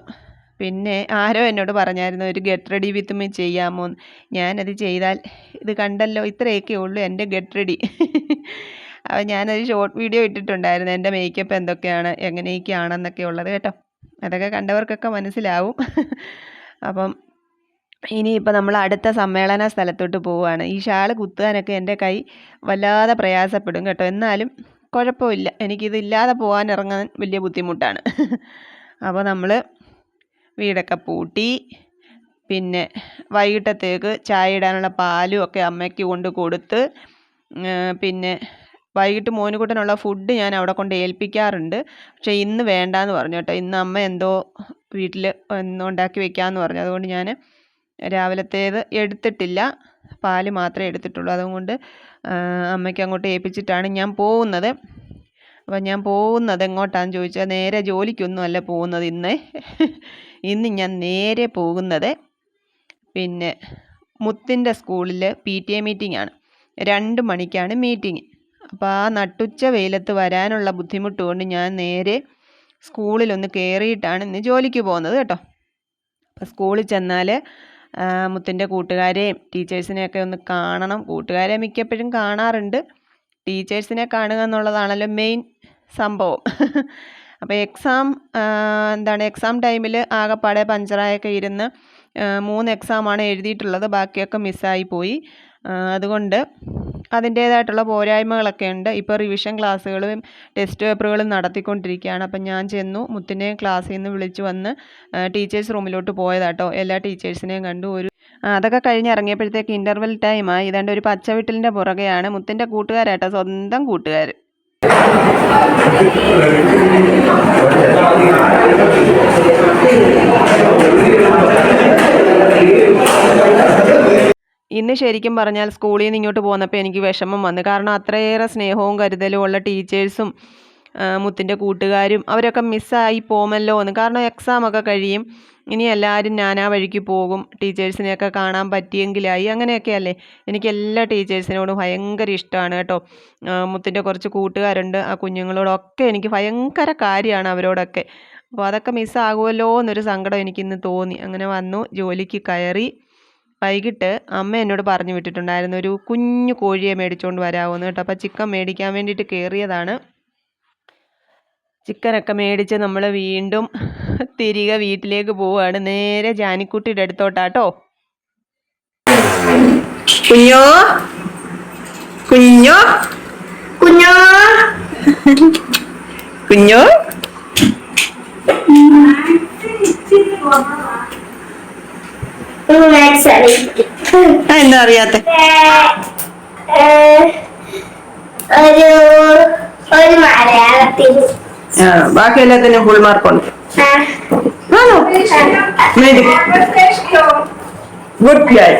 പിന്നെ ആരോ എന്നോട് പറഞ്ഞായിരുന്നു ഒരു ഗെറ്റ് റെഡി വിത്ത് മീ ചെയ്യാമോ എന്ന്. ഞാനത് ചെയ്താൽ ഇത് കണ്ടല്ലോ, ഇത്രയൊക്കെ ഉള്ളൂ എൻ്റെ ഗെറ്റ് റെഡി. അപ്പോൾ ഞാനൊരു ഷോർട്ട് വീഡിയോ ഇട്ടിട്ടുണ്ടായിരുന്നു എൻ്റെ മേക്കപ്പ് എന്തൊക്കെയാണ് എങ്ങനെയൊക്കെയാണെന്നൊക്കെ ഉള്ളത് കേട്ടോ. അതൊക്കെ കണ്ടവർക്കൊക്കെ മനസ്സിലാവും. അപ്പം ഇനിയിപ്പോൾ നമ്മൾ അടുത്ത സമ്മേളന സ്ഥലത്തോട്ട് പോവുകയാണ്. ഈ ഷാള് കുത്താനൊക്കെ എൻ്റെ കൈ വല്ലാതെ പ്രയാസപ്പെടും കേട്ടോ. എന്നാലും കുഴപ്പമില്ല, എനിക്കിതില്ലാതെ പോകാൻ ഇറങ്ങാൻ വലിയ ബുദ്ധിമുട്ടാണ്. അപ്പോൾ നമ്മൾ വീടൊക്കെ പൂട്ടി, പിന്നെ വൈകിട്ടത്തേക്ക് ചായ ഇടാനുള്ള പാലും ഒക്കെ അമ്മയ്ക്ക് കൊണ്ട് കൊടുത്ത്, പിന്നെ വൈകിട്ട് മോനുകുട്ടനുള്ള ഫുഡ് ഞാൻ അവിടെ കൊണ്ട് ഏൽപ്പിക്കാറുണ്ട്. പക്ഷേ ഇന്ന് വേണ്ടാന്ന് പറഞ്ഞു കേട്ടോ. ഇന്ന് അമ്മ എന്തോ വീട്ടിൽ ഉണ്ടാക്കി വെക്കാമെന്ന് പറഞ്ഞു. അതുകൊണ്ട് ഞാൻ രാവിലത്തേത് എടുത്തിട്ടില്ല, പാല് മാത്രമേ എടുത്തിട്ടുള്ളൂ. അതുകൊണ്ട് അമ്മയ്ക്ക് അങ്ങോട്ട് ഏൽപ്പിച്ചിട്ടാണ് ഞാൻ പോകുന്നത്. അപ്പം ഞാൻ പോകുന്നത് എങ്ങോട്ടാണെന്ന് ചോദിച്ചാൽ നേരെ ജോലിക്കൊന്നും അല്ല പോകുന്നത്. ഇന്ന് ഞാൻ നേരെ പോകുന്നത് പിന്നെ മുത്തിൻ്റെ സ്കൂളിൽ PTA മീറ്റിംഗ് ആണ്. 2 മണിക്കാണ് മീറ്റിംഗ്. അപ്പോൾ ആ നട്ടുച്ച വെയിലത്ത് വരാനുള്ള ബുദ്ധിമുട്ട് കൊണ്ട് ഞാൻ നേരെ സ്കൂളിലൊന്ന് കയറിയിട്ടാണ് ഇന്ന് ജോലിക്ക് പോകുന്നത് കേട്ടോ. അപ്പോൾ സ്കൂളിൽ ചെന്നാൽ മുത്തിൻ്റെ കൂട്ടുകാരെയും ടീച്ചേഴ്സിനെയൊക്കെ ഒന്ന് കാണണം. കൂട്ടുകാരെ മിക്കപ്പോഴും കാണാറുണ്ട്, ടീച്ചേഴ്സിനെ കാണുക എന്നുള്ളതാണല്ലോ മെയിൻ സംഭവം. അപ്പോൾ എക്സാം ടൈമിൽ ആകെപ്പാടെ പഞ്ചറായൊക്കെ ഇരുന്ന് 3 എക്സാമാണ് എഴുതിയിട്ടുള്ളത്, ബാക്കിയൊക്കെ മിസ്സായി പോയി. അതുകൊണ്ട് അതിൻ്റേതായിട്ടുള്ള പോരായ്മകളൊക്കെ ഉണ്ട്. ഇപ്പോൾ റിവിഷൻ ക്ലാസ്സുകളും ടെസ്റ്റ് പേപ്പറുകളും നടത്തിക്കൊണ്ടിരിക്കുകയാണ്. അപ്പം ഞാൻ ചെന്നു മുത്തിനെ ക്ലാസ്സിൽ നിന്ന് വിളിച്ചു വന്ന് ടീച്ചേഴ്സ് റൂമിലോട്ട് പോയതാട്ടോ. എല്ലാ ടീച്ചേഴ്സിനെയും കണ്ടു. അതൊക്കെ കഴിഞ്ഞ് ഇറങ്ങിയപ്പോഴത്തേക്ക് ഇൻ്റർവെൽ ടൈമായി. ഇതാണ്ട് ഒരു പച്ചവിട്ടലിൻ്റെ പുറകെയാണ്. മുത്തിൻ്റെ കൂട്ടുകാരാട്ടോ, സ്വന്തം കൂട്ടുകാർ. ഇന്ന് ശരിക്കും പറഞ്ഞാൽ സ്കൂളിൽ നിന്ന് ഇങ്ങോട്ട് പോന്നപ്പോൾ എനിക്ക് വിഷമം വന്നു. കാരണം അത്രയേറെ സ്നേഹവും കരുതലും ഉള്ള ടീച്ചേഴ്സും മുത്തിൻ്റെ കൂട്ടുകാരും അവരൊക്കെ മിസ്സായി പോകുമല്ലോ എന്ന്. കാരണം എക്സാമൊക്കെ കഴിയും, ഇനി എല്ലാവരും നാനാ വഴിക്ക് പോകും, ടീച്ചേഴ്സിനെയൊക്കെ കാണാൻ പറ്റിയെങ്കിലായി, അങ്ങനെയൊക്കെ അല്ലേ. എനിക്ക് എല്ലാ ടീച്ചേഴ്സിനോടും ഭയങ്കര ഇഷ്ടമാണ് കേട്ടോ. മുത്തിൻ്റെ കുറച്ച് കൂട്ടുകാരുണ്ട്, ആ കുഞ്ഞുങ്ങളോടൊക്കെ എനിക്ക് ഭയങ്കര കാര്യമാണ് അവരോടൊക്കെ. അപ്പോൾ അതൊക്കെ മിസ്സാകുമല്ലോ എന്നൊരു സങ്കടം എനിക്കിന്ന് തോന്നി. അങ്ങനെ വന്നു, ജോലിക്ക് കയറി. വൈകിട്ട് അമ്മ എന്നോട് പറഞ്ഞു വിട്ടിട്ടുണ്ടായിരുന്നു ഒരു കുഞ്ഞു കോഴിയെ മേടിച്ചുകൊണ്ട് വരാമെന്ന് കേട്ടോ. അപ്പോൾ ചിക്കൻ മേടിക്കാൻ വേണ്ടിയിട്ട് കയറിയതാണ്. ചിക്കനൊക്കെ മേടിച്ച് നമ്മൾ വീണ്ടും തിരികെ വീട്ടിലേക്ക് പോവുകയാണ്. നേരെ ജാനിക്കുട്ടിയുടെ അടുത്തോട്ടാട്ടോ. കുഞ്ഞോ കുഞ്ഞോ കുഞ്ഞോ കുഞ്ഞോ എന്താ അറിയാത്ത ബാക്കി എല്ലാത്തിനും ഫുൾ മാർക്കുണ്ട്. Good girl.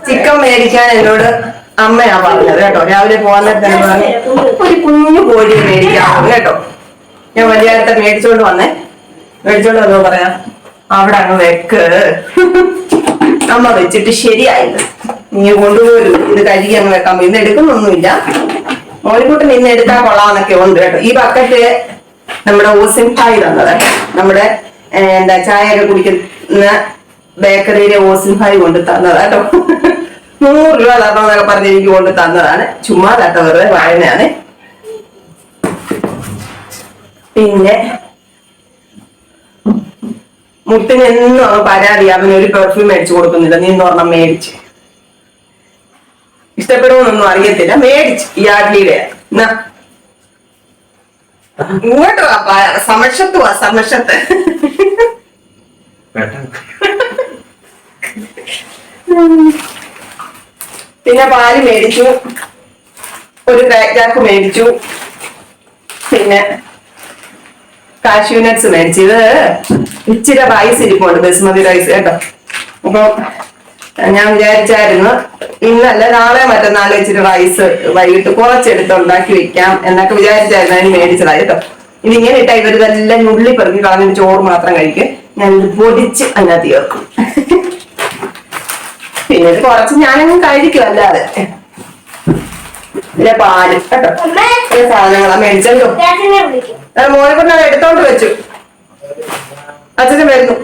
ചിക്കൻ മേടിക്കാൻ എന്നോട് അമ്മയാ പറഞ്ഞത് കേട്ടോ. രാവിലെ പോകാൻ തന്നെ പറഞ്ഞു ഒരു കുഞ്ഞു കോഴി മേടിക്കാറുണ്ട് കേട്ടോ. ഞാൻ വലിയ മേടിച്ചോണ്ട് വന്നോ പറയാം അവിടെ അങ്ങ് വെക്ക്, അമ്മ വെച്ചിട്ട് ശരിയായില്ല, നീ കൊണ്ടുപോലും ഇത് കഴുകി അങ്ങ് വെക്കാൻ. ഇന്ന് എടുക്കുന്നൊന്നുമില്ല, മോനിക്കുട്ടൻ ഇന്ന് എടുത്താൽ കൊള്ളാന്നൊക്കെ ഉണ്ട് കേട്ടോ. ഈ ബക്കറ്റ് നമ്മുടെ ഓസിൻ ഭായ് തന്നത്, നമ്മുടെ ചായയൊക്കെ കുടിക്കുന്ന ബേക്കറിയിലെ ഓസിൻ ഭായ് കൊണ്ട് തന്നതാ കേട്ടോ. 100 രൂപ തരണമെന്നൊക്കെ പറഞ്ഞ് എനിക്ക് കൊണ്ട് തന്നതാണ്. ചുമ്മാ കേട്ടോ, വെറുതെ പറയുന്നതാണ്. പിന്നെ മുത്തിനെന്നും പരാതി, അവനൊരു പെർഫ്യൂം മേടിച്ചു കൊടുക്കുന്നില്ല, നീ ഒരെണ്ണം മേടിച്ച്. ഇഷ്ടപ്പെടുമെന്നൊന്നും അറിയത്തില്ല, മേടിച്ച്. ഈ ആഡ്ലിയുടെ ഇങ്ങോട്ട് സമക്ഷത്ത് വാ, സമക്ഷത്ത്. പിന്നെ പാല് മേടിച്ചു, ഒരു ക്രാക്ക് മേടിച്ചു, പിന്നെ കാഷ്യൂ നട്ട്സ് മേടിച്ചു. ഇത് ഇച്ചിരി റൈസ് ഇരിപ്പുണ്ട്, ബസുമതി റൈസ് കേട്ടോ. അപ്പൊ ഞാൻ വിചാരിച്ചായിരുന്നു ഇന്നല്ല നാളെ മറ്റന്നാളെ ഇച്ചിരി റൈസ് വൈകിട്ട് കുറച്ചെടുത്ത് ഉണ്ടാക്കി വെക്കാം എന്നൊക്കെ വിചാരിച്ചായിരുന്നു. അതിന് മേടിച്ചതായി കേട്ടോ. ഇതിങ്ങനെ ഇട്ടാ ഇവരിതെല്ലാം ഉള്ളി പെറുക്കി കളഞ്ഞിട്ട് ചോറ് മാത്രം കഴിക്കും. ഞാൻ ഇത് പൊടിച്ച് അതിനകത്ത് ചേർക്കും. പിന്നെ ഇത് കുറച്ച് ഞാനങ്ങ് കഴിക്കും, അല്ലാതെ. പിന്നെ പാല് കേട്ടോ, സാധനങ്ങളാ മേടിച്ചല്ലോ. മോനെ കൊണ്ട് അത് എടുത്തോണ്ട് വെച്ചു, അച്ഛൻ വരുന്നു.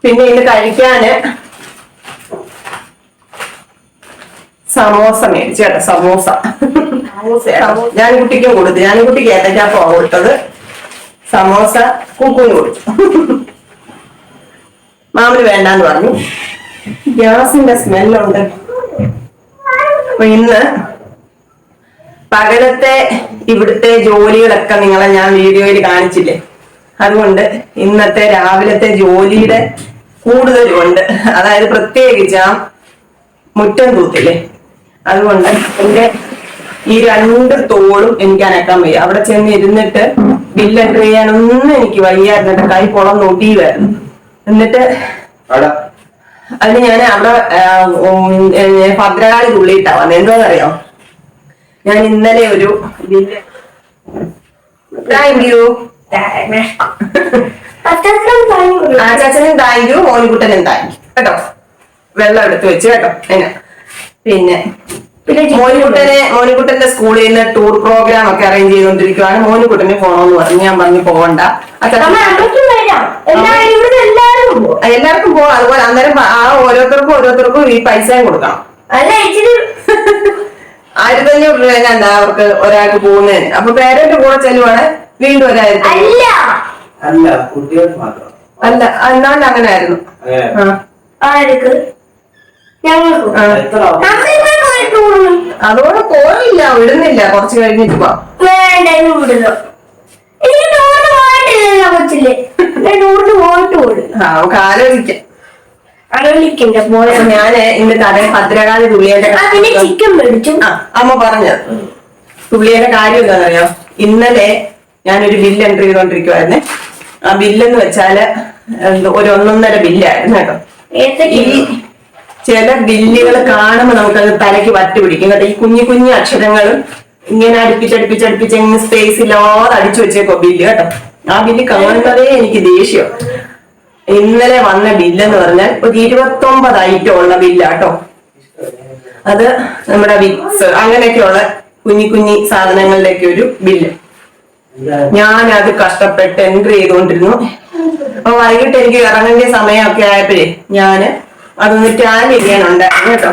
പിന്നെ ഇന്ന് കഴിക്കാന് സമോസ മേടിച്ചു കേട്ടോ. സമോസ ഞാനിക്കുട്ടിക്കും കൊടുത്തു. ഞാനിക്കുട്ടിക്ക് ഏത്തക്കാപ്പോ കൊടുത്തത്. സമോസ കുക്കുവിന് കൊടുത്തു. മാമന് വേണ്ടാന്ന് പറഞ്ഞു, ഗ്യാസിന്റെ സ്മെല്ലുണ്ട്. അപ്പൊ ഇന്ന് പകലത്തെ ഇവിടുത്തെ ജോലികളൊക്കെ നിങ്ങളെ ഞാൻ വീഡിയോയിൽ കാണിച്ചില്ലേ, അതുകൊണ്ട് ഇന്നത്തെ രാവിലത്തെ ജോലിയുടെ കൂടുതലുണ്ട്. അതായത് പ്രത്യേകിച്ച് ആ മുറ്റം തൂത്തില്ലേ, അതുകൊണ്ട് എന്റെ ഈ 2 തോളും എനിക്ക് അനക്കാൻ വയ്യ. അവിടെ ചെന്ന് ഇരുന്നിട്ട് ബില്ല് എൻട്രി ചെയ്യാനൊന്നും എനിക്ക് വയ്യായിരുന്നിട്ട് കൈ കുളം നോട്ടിയുമായിരുന്നു. എന്നിട്ട് അതിന് ഞാൻ അവിടെ ഭദ്രകാളി തുള്ളിയിട്ടാ വന്നത്. എന്താണെന്നറിയാം, ഞാൻ ഇന്നലെ ഒരു ബില്ല്, താങ്ക് യു ചാച്ചനും താങ്ക് യു, മോനിക്കുട്ടനും താങ്ക് യു കേട്ടോ. വെള്ളം എടുത്ത് വെച്ച് കേട്ടോ. പിന്നെ മോനിക്കുട്ടന്റെ സ്കൂളിൽ നിന്ന് ടൂർ പ്രോഗ്രാം ഒക്കെ അറേഞ്ച് ചെയ്തോണ്ടിരിക്കുവാണ്. മോനിക്കുട്ടന് പോണോന്ന് പറഞ്ഞു. ഞാൻ പറഞ്ഞു പോകണ്ട, എല്ലാവർക്കും പോവാം. അതുപോലെ അന്നേരം ആ ഓരോരുത്തർക്കും ഈ പൈസയും കൊടുക്കണം. 1500 രൂപ എന്താ അവർക്ക് ഒരാൾക്ക് പോകുന്നതിന്. അപ്പൊ പേരന്റ് കൂടെ ചെല്ലുവാണ് വീണ്ടും 1000. അല്ല, കുട്ടികൾക്ക് മാത്രം. അല്ല എന്നാണ്ട് അങ്ങനെ ആയിരുന്നു. അതോടെ പോയില്ല, വിടുന്നില്ല, കുറച്ച് കഴിഞ്ഞിട്ട് പോവാം. നമുക്ക് ആലോചിക്കാം. ഞാന് ഇന്ന് കടയിൽ ഭദ്രകാളി തുള്ളിയുടെ ചിക്കൻ മേടിച്ചു. അമ്മ പറഞ്ഞത് തുള്ളിയുടെ കാര്യം എന്താണെന്നറിയോ? ഇന്നലെ ഞാനൊരു ബില്ല് എൻട്രി ചെയ്തോണ്ടിരിക്കുവായിരുന്നേ. ആ ബില്ലെന്ന് വെച്ചാല് ഒരു 1.5 ബില്ലായിരുന്നു കേട്ടോ. ഈ ചില ബില്ലുകൾ കാണുമ്പോൾ നമുക്കത് തലയ്ക്ക് വറ്റ് പിടിക്കും കേട്ടോ. ഈ കുഞ്ഞു കുഞ്ഞു അക്ഷരങ്ങളും ഇങ്ങനെ അടുപ്പിച്ചടുപ്പിച്ചടുപ്പിച്ച് എങ്ങനെ സ്പേസ് ഇല്ലാതെ അടിച്ചു വെച്ചേക്കോ ബില്ല് കേട്ടോ. ആ ബില്ല് കാണുന്നതേ എനിക്ക് ദേഷ്യം. ഇന്നലെ വന്ന ബില്ലെന്ന് പറഞ്ഞാൽ ഒരു 29 ഐറ്റം ഉള്ള ബില്ലാട്ടോ. അത് നമ്മുടെ വിക്സ് അങ്ങനെയൊക്കെയുള്ള കുഞ്ഞി കുഞ്ഞി സാധനങ്ങളിലേക്ക് ഒരു ബില്ല്. ഞാനത് കഷ്ടപ്പെട്ട് എൻട്രി ചെയ്തുകൊണ്ടിരുന്നു. അപ്പൊ വൈകിട്ട് എനിക്ക് ഇറങ്ങേണ്ട സമയമൊക്കെ ആയപ്പോഴേ ഞാന് അതൊന്ന് ടാലി ചെയ്യാനുണ്ടായിരുന്നു കേട്ടോ.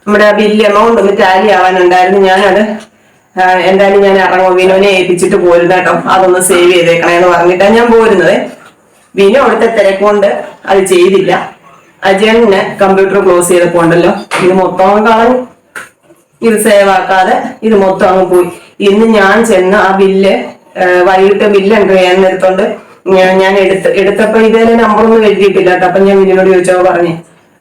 നമ്മുടെ ബില്ല് എമൗണ്ട് ഒന്ന് ടാലി ആവാനുണ്ടായിരുന്നു. ഞാനത് എന്തായാലും ഞാൻ ഇറങ്ങും, വിനുവിനെ ഏൽപ്പിച്ചിട്ട് പോരുന്ന കേട്ടോ. അതൊന്ന് സേവ് ചെയ്തേക്കണേന്ന് പറഞ്ഞിട്ടാണ് ഞാൻ പോരുന്നത്. വിനു അവിടുത്തെ തിരക്കൊണ്ട് അത് ചെയ്തില്ല. അജയന് കമ്പ്യൂട്ടർ ക്ലോസ് ചെയ്തപ്പോ ഉണ്ടല്ലോ ഇത് മൊത്തം കളഞ്ഞു. ഇത് സേവ് ആക്കാതെ ഇത് മൊത്തം അങ്ങ് പോയി. ഇന്ന് ഞാൻ ചെന്ന് ആ ബില്ല് വൈകിട്ട് ബില്ല് എൻട്രി ചെയ്യാൻ നേരത്തോണ്ട് ഞാൻ എടുത്തപ്പോ ഇതേ നമ്പറൊന്നും എഴുതിയിട്ടില്ല കേട്ടോ. അപ്പൊ ഞാൻ വിനിയോട് ചോദിച്ചപ്പോ പറഞ്ഞു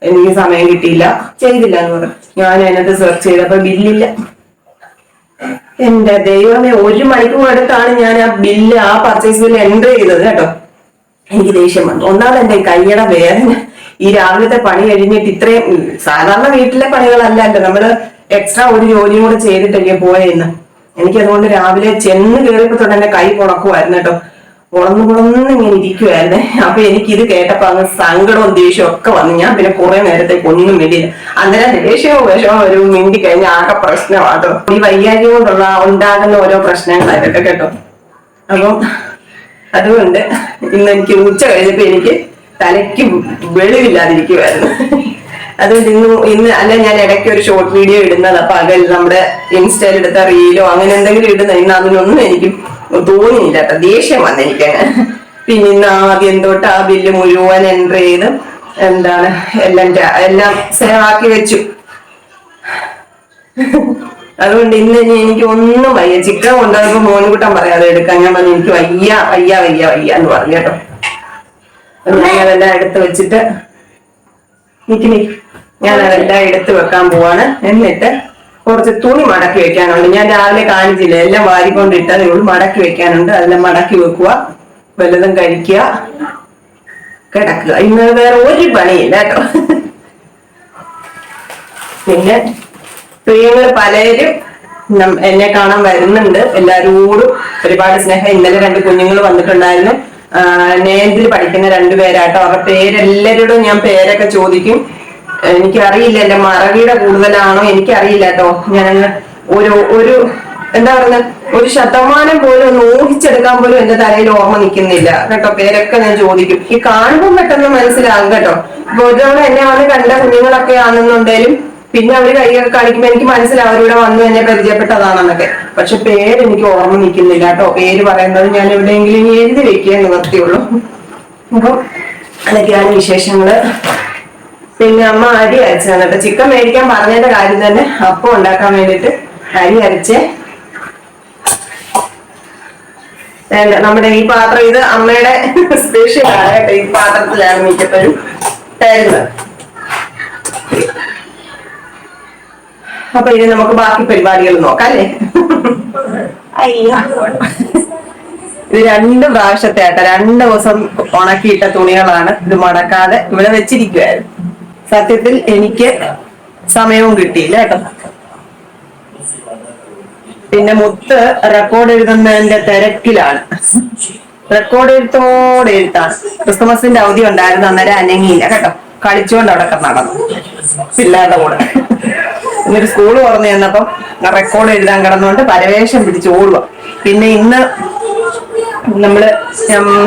എനിക്ക് സമയം കിട്ടിയില്ല, ചെയ്തില്ല എന്ന് പറഞ്ഞു. ഞാൻ അതിനകത്ത് സെർച്ച് ചെയ്തപ്പോ ബില്ലില്ല. എന്റെ ദൈവമേ, 1 മണിക്കൂർ അടുത്താണ് ഞാൻ ആ ബില്ല്, ആ പർച്ചേസ് ബില്ല് എൻട്രി ചെയ്തത് കേട്ടോ. എനിക്ക് ദേഷ്യം വന്നു. ഒന്നാമത് എന്റെ കൈയുടെ വേദന. ഈ രാവിലത്തെ പണി കഴിഞ്ഞിട്ട് ഇത്രയും സാധാരണ വീട്ടിലെ പണികളല്ലല്ലോ, നമ്മള് എക്സ്ട്രാ ഒരു ജോലിയും കൂടെ ചെയ്തിട്ടല്ലേ പോയെന്ന്. എനിക്ക് അതുകൊണ്ട് രാവിലെ ചെന്ന് കയറിയപ്പോ തൊട്ട് എന്റെ കൈ പുണക്കുമായിരുന്നു കേട്ടോ. പുളന്ന് ഇങ്ങനെ ഇരിക്കുവായിരുന്നേ. അപ്പൊ എനിക്കിത് കേട്ടപ്പോ അങ്ങ് സങ്കടവും ദേഷ്യവും ഒക്കെ വന്നു. ഞാൻ പിന്നെ കുറെ നേരത്തേക്ക് ഒന്നും വേണ്ടിയില്ല. അന്നേരം ദേഷ്യവും വിഷമവും ഒരു മിണ്ടി കഴിഞ്ഞ ആകെ പ്രശ്നമാട്ടോ. ഈ വയ്യായ്ക കൊണ്ടുള്ള ഉണ്ടാകുന്ന ഓരോ പ്രശ്നങ്ങളായിട്ടൊക്കെ കേട്ടോ. അപ്പം അതുകൊണ്ട് ഇന്ന് എനിക്ക് ഉച്ച കഴിഞ്ഞപ്പോ എനിക്ക് തലയ്ക്ക് വെളിവില്ലാതിരിക്കുമായിരുന്നു. അതുകൊണ്ട് ഇന്ന് അല്ല ഞാൻ ഇടയ്ക്ക് ഒരു ഷോർട്ട് വീഡിയോ ഇടുന്നത്. അപ്പൊ അതിൽ നമ്മുടെ ഇൻസ്റ്റയിൽ എടുത്ത റീലോ അങ്ങനെ എന്തെങ്കിലും ഇടുന്ന ഇന്ന് അതിനൊന്നും എനിക്ക് തോന്നിയില്ല കേട്ടോ. ദേഷ്യം വന്നെനിക്ക്. പിന്നെ ഇന്ന് ആദ്യം തൊട്ട് ആ ബില്ല് മുഴുവൻ എൻട്രി ചെയ്ത് എന്താണ് എല്ലാം സേവ് ആക്കി വെച്ചു. അതുകൊണ്ട് ഇന്ന് എനിക്ക് ഒന്നും വയ്യ. ചിക്കൻ കൊണ്ടുവന്നപ്പോ മോൻകുട്ടൻ പറയാതെ എടുക്കാൻ ഞാൻ പറഞ്ഞു എനിക്ക് വയ്യ വയ്യ വയ്യ വയ്യ എന്ന് പറഞ്ഞു കേട്ടോ. ഞാൻ അതെല്ലാം എടുത്ത് വെച്ചിട്ട് ഞാൻ അതെല്ലാം എടുത്ത് വെക്കാൻ പോവാണ്. എന്നിട്ട് കുറച്ച് തുണി മടക്കി വെക്കാനുണ്ട്. ഞാൻ രാവിലെ കാണിച്ചില്ല, എല്ലാം വാരിക്കൊണ്ട് ഇട്ടതേ ഉള്ളൂ. മടക്കി വെക്കാനുണ്ട്, അതെല്ലാം മടക്കി വെക്കുക, വല്ലതും കഴിക്കുക, കിടക്കുക. ഇന്ന് വേറെ ഒരു പണിയില്ല കേട്ടോ. പിന്നെ പ്രിയങ്ങൾ പലരും എന്നെ കാണാൻ വരുന്നുണ്ട്. എല്ലാരോടും ഒരുപാട് സ്നേഹം. ഇന്നലെ 2 കുഞ്ഞുങ്ങൾ വന്നിട്ടുണ്ടായിരുന്നു. 9th പഠിക്കുന്ന 2 പേരാട്ടോ. അവരുടെ പേരെല്ലാവരോടും ഞാൻ പേരൊക്കെ ചോദിക്കും. എനിക്കറിയില്ല, എന്റെ മറവിയുടെ കൂടുതലാണോ എനിക്കറിയില്ല കേട്ടോ. ഞാനങ്ങ് ഒരു എന്താ പറയുക, ഒരു ശതമാനം പോലും ഒന്ന് ഊഹിച്ചെടുക്കാൻ പോലും എന്റെ തലയിൽ ഓർമ്മ നിൽക്കുന്നില്ല കേട്ടോ. പേരൊക്കെ ഞാൻ ചോദിക്കും. ഈ കാണുമ്പോൾ പെട്ടെന്ന് മനസ്സിലാകും കേട്ടോ. ഇപ്പൊ ഒരു തവണ എന്നെ വന്ന് കണ്ട കുഞ്ഞുങ്ങളൊക്കെ ആണെന്നുണ്ടെങ്കിലും പിന്നെ അവര് കൈയൊക്കെ കാണിക്കുമ്പോ എനിക്ക് മനസ്സിലാവും അവരിവിടെ വന്ന് എന്നെ പരിചയപ്പെട്ടതാണെന്നൊക്കെ. പക്ഷെ പേരെനിക്ക് ഓർമ്മ നിൽക്കുന്നില്ല കേട്ടോ. പേര് പറയുന്നത് ഞാൻ എവിടെയെങ്കിലും ഇനി എഴുതി വെക്കുക നിവർത്തിയുള്ളൂ. അപ്പൊ അതൊക്കെയാണ് വിശേഷങ്ങള്. പിന്നെ അമ്മ അരി അരച്ചു തന്നിട്ട് ചിക്കൻ മേടിക്കാൻ പറഞ്ഞതിന്റെ കാര്യം തന്നെ അപ്പം ഉണ്ടാക്കാൻ വേണ്ടിട്ട് അരി അരച്ച് നമ്മുടെ ഈ പാത്രം, ഇത് അമ്മയുടെ സ്പെഷ്യൽ ആണ് കേട്ടോ. ഈ പാത്രത്തിലാണ് മിക്കപ്പോഴും തരുന്നത്. അപ്പൊ ഇനി നമുക്ക് ബാക്കി പരിപാടികൾ നോക്കാം അല്ലേ. അയ്യോ, ഇത് 2 പ്രാവശ്യത്തെ ആട്ടെ, 2 ദിവസം ഉണക്കിയിട്ട തുണികളാണ്. ഇത് മടക്കാതെ ഇവിടെ വെച്ചിരിക്കുവായിരുന്നു. സത്യത്തിൽ എനിക്ക് സമയവും കിട്ടിയില്ല കേട്ടോ. പിന്നെ മുത്ത് റെക്കോർഡ് എഴുതുന്നതിന്റെ തിരക്കിലാണ്. റെക്കോർഡ് എഴുത്താണ്. ക്രിസ്മസിന്റെ അവധി ഉണ്ടായിരുന്നു, അന്നേരം അനങ്ങിയില്ല കേട്ടോ. കളിച്ചുകൊണ്ട് അവിടെ നടന്നു പിള്ളേരുടെ കൂടെ. ഇന്നൊരു സ്കൂൾ തുറന്നു ചെന്നപ്പം റെക്കോർഡ് എഴുതാൻ കിടന്നുകൊണ്ട് പരവേശം പിടിച്ച് ഓടുക. പിന്നെ ഇന്ന് നമ്മള്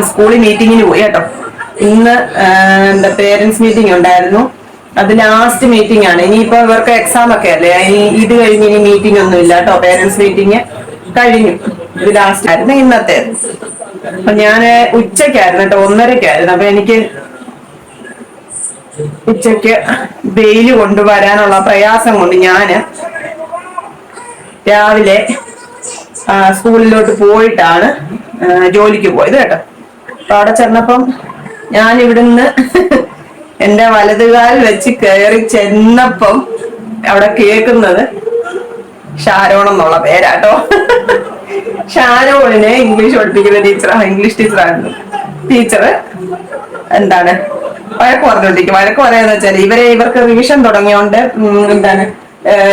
സ്കൂളിൽ മീറ്റിങ്ങിന് പോയി കേട്ടോ. ഇന്ന് എന്താ പേരൻസ് മീറ്റിംഗ് ഉണ്ടായിരുന്നു. അത് ലാസ്റ്റ് മീറ്റിംഗ് ആണ്. ഇനിയിപ്പോ ഇവർക്ക് എക്സാം ഒക്കെ അല്ലേ, ഇത് കഴിഞ്ഞ് ഇനി മീറ്റിംഗ് ഒന്നും ഇല്ല കേട്ടോ. പേരൻസ് മീറ്റിംഗ് കഴിഞ്ഞു. ഇത് ലാസ്റ്റ് ആയിരുന്നു ഇന്നത്തെ. അപ്പൊ ഞാന് ഉച്ചക്കായിരുന്നു കേട്ടോ, 1:30-ക്കായിരുന്നു. അപ്പൊ എനിക്ക് ഉച്ചക്ക് വെയില് കൊണ്ടുവരാനുള്ള പ്രയാസം കൊണ്ട് ഞാന് രാവിലെ സ്കൂളിലോട്ട് പോയിട്ടാണ് ജോലിക്ക് പോയത് കേട്ടോ. അപ്പൊ അവിടെ ചെന്നപ്പം ഞാൻ ഇവിടുന്ന് എന്റെ വലതുകാൽ വെച്ച് കയറി ചെന്നപ്പം അവിടെ കേൾക്കുന്നത് ഷാരോൺ എന്നുള്ള പേരാട്ടോ. ഷാരോണിനെ ഇംഗ്ലീഷ് പഠിപ്പിക്കുന്ന ടീച്ചറാണ്, ഇംഗ്ലീഷ് ടീച്ചറായിരുന്നു. ടീച്ചറ് എന്താണ് വഴക്ക് പറഞ്ഞോണ്ടിരിക്കും. വഴക്ക് പറയാന്ന് വെച്ചാൽ ഇവർക്ക് റിവിഷൻ തുടങ്ങിയോണ്ട് എന്താണ്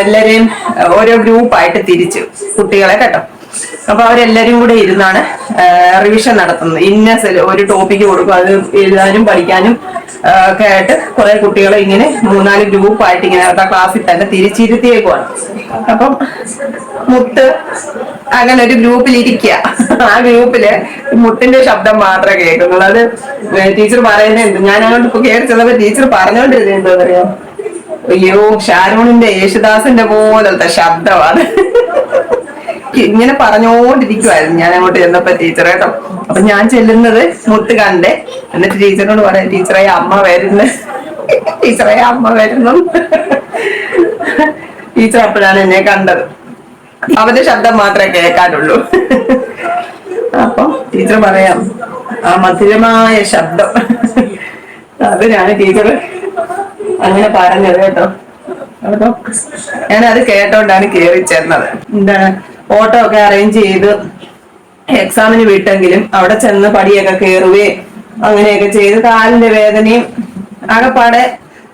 എല്ലാരെയും ഓരോ ഗ്രൂപ്പായിട്ട് തിരിച്ചു കുട്ടികളെ കേട്ടോ. അപ്പൊ അവരെല്ലാരും കൂടെ ഇരുന്നാണ് റിവിഷൻ നടത്തുന്നത്. ഒരു ടോപ്പിക്ക് കൊടുക്കും, അത് എഴുതാനും പഠിക്കാനും ഒക്കെ ആയിട്ട് കുറെ കുട്ടികളെ ഇങ്ങനെ 3-4 ഗ്രൂപ്പായിട്ട് ഇങ്ങനെ അവരുടെ ക്ലാസ്സിൽ തന്നെ തിരിച്ചിരുത്തിയേക്കുവാണ്. അപ്പം മുത്ത് അങ്ങനെ ഒരു ഗ്രൂപ്പിൽ ഇരിക്കുക. ആ ഗ്രൂപ്പില് മുത്തിന്റെ ശബ്ദം മാത്രമേ കേൾക്കുന്നുള്ളൂ. അത് ടീച്ചർ പറയുന്നുണ്ട്. ഞാൻ അങ്ങോട്ട് കയറി ചെന്നപ്പോ ടീച്ചർ പറഞ്ഞോണ്ടിരുന്നത് എന്താ പറയാ, അയ്യോ ഷാരോണിന്റെ യേശുദാസിന്റെ പോലത്തെ ശബ്ദമാണ്. ഇങ്ങനെ പറഞ്ഞോണ്ടിരിക്കുവായിരുന്നു ഞാൻ അങ്ങോട്ട് ചെന്നപ്പോ ടീച്ചർ കേട്ടോ. അപ്പൊ ഞാൻ ചെല്ലുന്നത് മുത്ത് കണ്ടേ. എന്നിട്ട് ടീച്ചറിനോട് പറയാം, ടീച്ചറെ അമ്മ വരുന്നു, ടീച്ചറെ അമ്മ വരുന്നു. ടീച്ചർ അപ്പോഴാണ് എന്നെ കണ്ടത്. അവന്റെ ശബ്ദം മാത്രമേ കേൾക്കാനുള്ളൂ. അപ്പൊ ടീച്ചർ പറയാം, ആ മധുരമായ ശബ്ദം, അതിനാണ് ടീച്ചർ അങ്ങനെ പറഞ്ഞത് കേട്ടോ. അപ്പൊ ഞാനത് കേട്ടോണ്ടാണ് കേറി ചെന്നത്. എന്താണ് ഓട്ടോ ഒക്കെ അറേഞ്ച് ചെയ്ത് എക്സാമിന് വിട്ടെങ്കിലും അവിടെ ചെന്ന് പടിയൊക്കെ കയറുകയും അങ്ങനെയൊക്കെ ചെയ്ത് കാലിന്റെ വേദനയും ആകെപ്പാടെ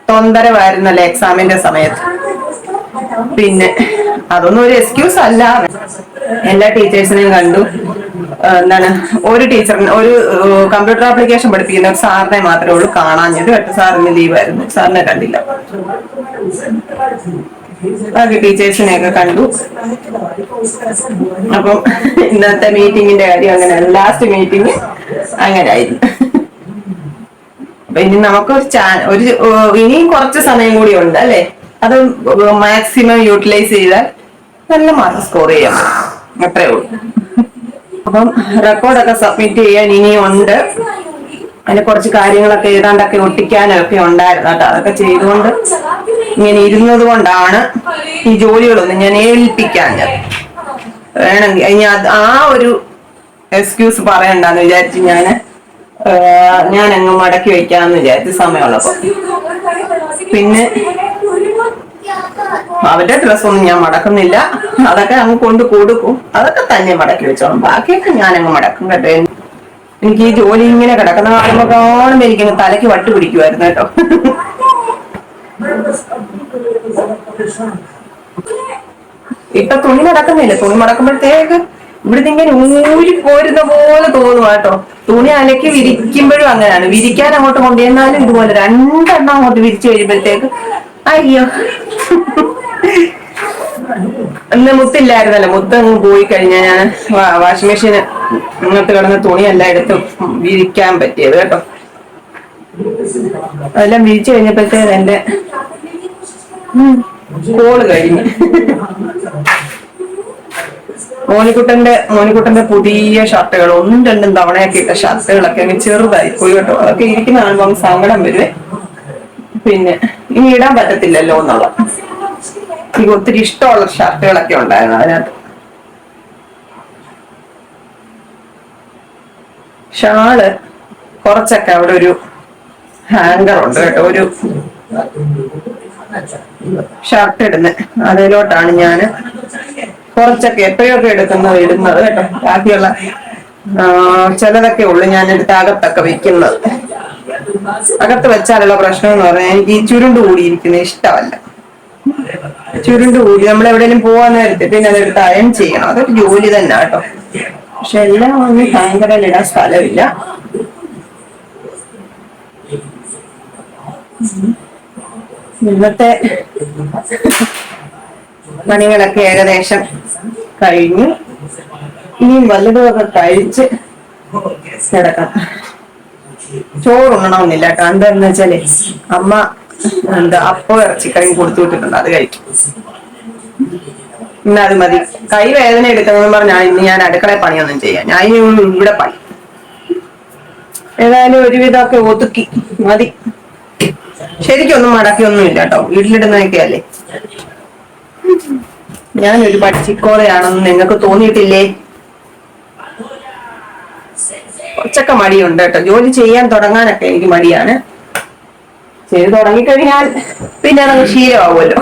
തൊന്തരവായിരുന്നല്ലേ എക്സാമിന്റെ സമയത്ത്. പിന്നെ അതൊന്നും ഒരു എക്സ്ക്യൂസ് അല്ല. എല്ലാ ടീച്ചേഴ്സിനെയും കണ്ടു. എന്താണ് ഒരു ടീച്ചറിന്, ഒരു കമ്പ്യൂട്ടർ ആപ്ലിക്കേഷൻ പഠിപ്പിക്കുന്ന ഒരു സാറിനെ മാത്രമേ ഉള്ളൂ കാണാഞ്ഞത്. 8 സാറിന് ലീവായിരുന്നു, സാറിനെ കണ്ടില്ല. ബാക്കി ടീച്ചേഴ്സിനെയൊക്കെ കണ്ടു. അപ്പം ഇന്നത്തെ മീറ്റിങ്ങിന്റെ കാര്യം അങ്ങനെ, ലാസ്റ്റ് മീറ്റിംഗ് അങ്ങനെ ആയിരുന്നു. അപ്പൊ ഇനി നമുക്ക് ഇനിയും കുറച്ച് സമയം കൂടി ഉണ്ട് അല്ലെ. അത് മാക്സിമം യൂട്ടിലൈസ് ചെയ്താൽ നല്ല മാർക്ക് സ്കോർ ചെയ്യാം, അത്രേ ഉള്ളൂ. അപ്പം റെക്കോർഡൊക്കെ സബ്മിറ്റ് ചെയ്യാൻ ഇനിയും ഉണ്ട്. അതിന് കുറച്ച് കാര്യങ്ങളൊക്കെ ഏതാണ്ടൊക്കെ ഒട്ടിക്കാനൊക്കെ ഉണ്ടായിരുന്നു കേട്ടോ. അതൊക്കെ ചെയ്തുകൊണ്ട് ഇങ്ങനെ ഇരുന്നത് കൊണ്ടാണ് ഈ ജോലികളൊന്നും ഞാൻ ഏൽപ്പിക്കാഞ്ഞത്. വേണമെങ്കിൽ ഇനി ആ ഒരു എക്സ്ക്യൂസ് പറയണ്ടെന്ന് വിചാരിച്ച് ഞാൻ അങ്ങ് മടക്കി വെക്കാന്ന് വിചാരിച്ചു സമയമുള്ളപ്പോ. പിന്നെ അവരുടെ ഡ്രസ്സൊന്നും ഞാൻ മടക്കുന്നില്ല, അതൊക്കെ അങ്ങ് കൊണ്ട് കൊടുക്കും. അതൊക്കെ തന്നെ മടക്കി വെച്ചോളും, ബാക്കിയൊക്കെ ഞാൻ അങ്ങ് മടക്കും കേട്ടോ. എനിക്ക് ഈ ജോലി ഇങ്ങനെ കിടക്കുന്ന കാണുമ്പോ എനിക്ക് തലയ്ക്ക് വട്ട് പിടിക്കുമായിരുന്നു കേട്ടോ. ഇപ്പൊ തുണി മടക്കുന്നില്ല. തുണി മടക്കുമ്പോഴത്തേക്ക് ഇവിടുന്ന് ഇങ്ങനെ ഊരി പോരുന്ന പോലെ തോന്നും കേട്ടോ. തുണി അലക്കി വിരിക്കുമ്പോഴും അങ്ങനെയാണ്. വിരിക്കാൻ അങ്ങോട്ട് കൊണ്ടുവന്നാലും ഇതുപോലെ 2 എണ്ണം അങ്ങോട്ട് വിരിച്ചു കഴിയുമ്പോഴത്തേക്ക് അയ്യോ. ഇന്ന് മുത്തില്ലായിരുന്നല്ലോ, മുത്ത് അങ്ങ് പോയി കഴിഞ്ഞാൽ ഞാൻ വാഷിംഗ് മെഷീന് ഇങ്ങോട്ട് കിടന്ന തുണിയെല്ലാം എടുത്ത് വിരിക്കാൻ പറ്റിയത് കേട്ടോ. അതെല്ലാം വിരിച്ചു കഴിഞ്ഞപ്പോഴത്തേക്ക് എന്റെ കോള് കഴിഞ്ഞു. മോനിക്കുട്ടന്റെ പുതിയ ഷർട്ടുകൾ 1-2 തവണയൊക്കെ ഇട്ട ഷർട്ടുകളൊക്കെ അങ്ങ് ചെറുതായി പോയി കേട്ടോ. അതൊക്കെ ഇരിക്കുന്ന കാണുമ്പോൾ സങ്കടം വരുവേ. പിന്നെ ഇനി ഇടാൻ പറ്റത്തില്ലല്ലോ എന്നുള്ള. എനിക്ക് ഒത്തിരി ഇഷ്ടമുള്ള ഷർട്ടുകളൊക്കെ ഉണ്ടായിരുന്നു അതിനകത്ത്. ഷാള് കുറച്ചൊക്കെ അവിടെ ഒരു ഹാങ്കർ ഉണ്ട് കേട്ടോ, ഒരു ഷർട്ട് ഇടുന്നത്. അതിലോട്ടാണ് ഞാൻ കുറച്ചൊക്കെ എപ്പോഴൊക്കെ ഇടുന്നത് കേട്ടോ. ബാക്കിയുള്ള ചിലതൊക്കെ ഉള്ളു ഞാൻ എടുത്ത് അകത്തൊക്കെ വെക്കുന്നത്. അകത്ത് വെച്ചാലുള്ള പ്രശ്നം എന്ന് പറഞ്ഞാൽ എനിക്ക് ഈ ചുരുണ്ട് കൂടിയിരിക്കുന്നത് ഇഷ്ടമല്ല. ചുരുണ്ട് കൂടി നമ്മൾ എവിടെയെങ്കിലും പോവാൻ നേരത്തെ പിന്നെ അതെടുത്ത് അയൺ ചെയ്യണം. അതൊരു ജോലി തന്നെ കേട്ടോ. പക്ഷെ എല്ലാം ഒന്നും ഹാങ്കറിൽ ഇടാൻ സ്ഥലമില്ല. ഇന്നത്തെ പണികളൊക്കെ ഏകദേശം കഴിഞ്ഞു. ഇനിയും വല്ലതുമൊക്കെ കഴിച്ച് കിടക്കാം. ചോറുണ്ണണമെന്നില്ല കേട്ടോ. എന്താന്ന് വെച്ചാല് അമ്മ അപ്പം ഇറച്ചിക്കറിയും കൊടുത്തു വിട്ടിട്ടുണ്ട്, അത് കഴിക്കും. ഇന്ന് അത് മതി. കൈ വേദന എടുക്കുന്നതെന്ന് പറഞ്ഞാൽ ഇന്ന് ഞാൻ അടുക്കള പണിയൊന്നും ചെയ്യാം. ഞാൻ ഇവിടെ പണി ഏതായാലും ഒരുവിധമൊക്കെ ഒതുക്കി മതി. ശരിക്കൊന്നും മടക്കിയൊന്നും ഇല്ല കേട്ടോ, വീട്ടിലിടുന്നതൊക്കെ അല്ലേ. ഞാനൊരു പഠിച്ചിക്കോളയാണെന്ന് നിങ്ങൾക്ക് തോന്നിയിട്ടില്ലേ? കുറച്ചൊക്കെ മടിയുണ്ട് കേട്ടോ, ജോലി ചെയ്യാൻ തുടങ്ങാനൊക്കെ എനിക്ക് മടിയാണ്. ചെയ്ത് തുടങ്ങിക്കഴിഞ്ഞാൽ പിന്നെ അതങ്ങ് ശീലമാവുമല്ലോ.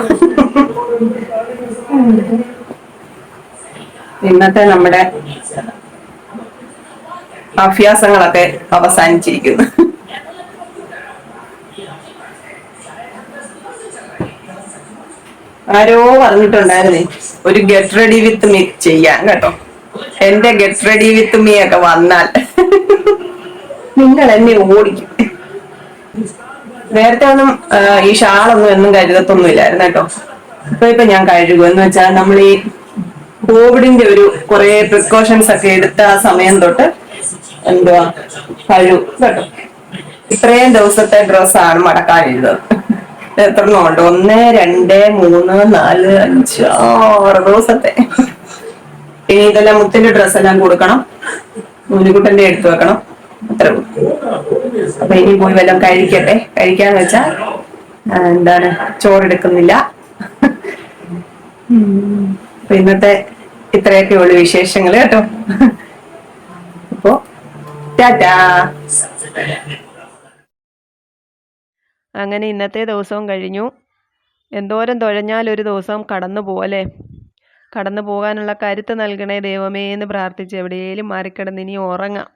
ഇന്നത്തെ നമ്മുടെ അഭ്യാസങ്ങളൊക്കെ അവസാനിച്ചിരിക്കുന്നു. ആരോ പറഞ്ഞിട്ടുണ്ടായിരുന്നേ ഒരു ഗെറ്റ് റെഡി വിത്ത് മീ ചെയ്യാൻ കേട്ടോ. എന്റെ ഗെറ്റ് റെഡി വിത്ത് മീ ഒക്കെ വന്നാൽ നിങ്ങൾ എന്നെ ഓടിക്കും. നേരത്തെ ഒന്നും ഈ ഷാളൊന്നും എന്നും കരുതത്തൊന്നുമില്ലായിരുന്നു കേട്ടോ. ഇപ്പൊ ഞാൻ കഴുകും. എന്ന് വെച്ചാൽ നമ്മൾ ഈ കോവിഡിന്റെ ഒരു കുറെ പ്രിക്കോഷൻസ് ഒക്കെ എടുത്ത ആ സമയം തൊട്ട് എന്തുവാ കഴുകും കേട്ടോ. ഇത്രയും ദിവസത്തെ ഡ്രസ്സാണ് മടക്കാനിരുന്നത്. എത്രണ്ണം ഉണ്ട്? 1, 2, 3, 4, 5, 6 ദിവസത്തെ. ഇനി ഇതെല്ലാം മുത്തിന്റെ ഡ്രസ്സെല്ലാം കൊടുക്കണം, മുനിക്കുട്ടന്റെ എടുത്തു വെക്കണം. അത്ര. അപ്പൊ ഇനി പോയി വല്ലതും കഴിക്കട്ടെ. കഴിക്കാന്ന് വെച്ചാൽ എന്താണ്, ചോറെടുക്കുന്നില്ല. അപ്പൊ ഇന്നത്തെ ഇത്രയൊക്കെ ഉള്ളു വിശേഷങ്ങൾ കേട്ടോ. അപ്പോ ടാറ്റാ. അങ്ങനെ ഇന്നത്തെ ദിവസവും കഴിഞ്ഞു. എന്തോരം തുഴഞ്ഞാൽ ഒരു ദിവസം കടന്നു പോലെ. കടന്നു പോകാനുള്ള കരുത്ത് നൽകണേ ദൈവമേ എന്ന് പ്രാർത്ഥിച്ച് എവിടെയെങ്കിലും മാറിക്കിടന്ന് ഇനി ഉറങ്ങാം.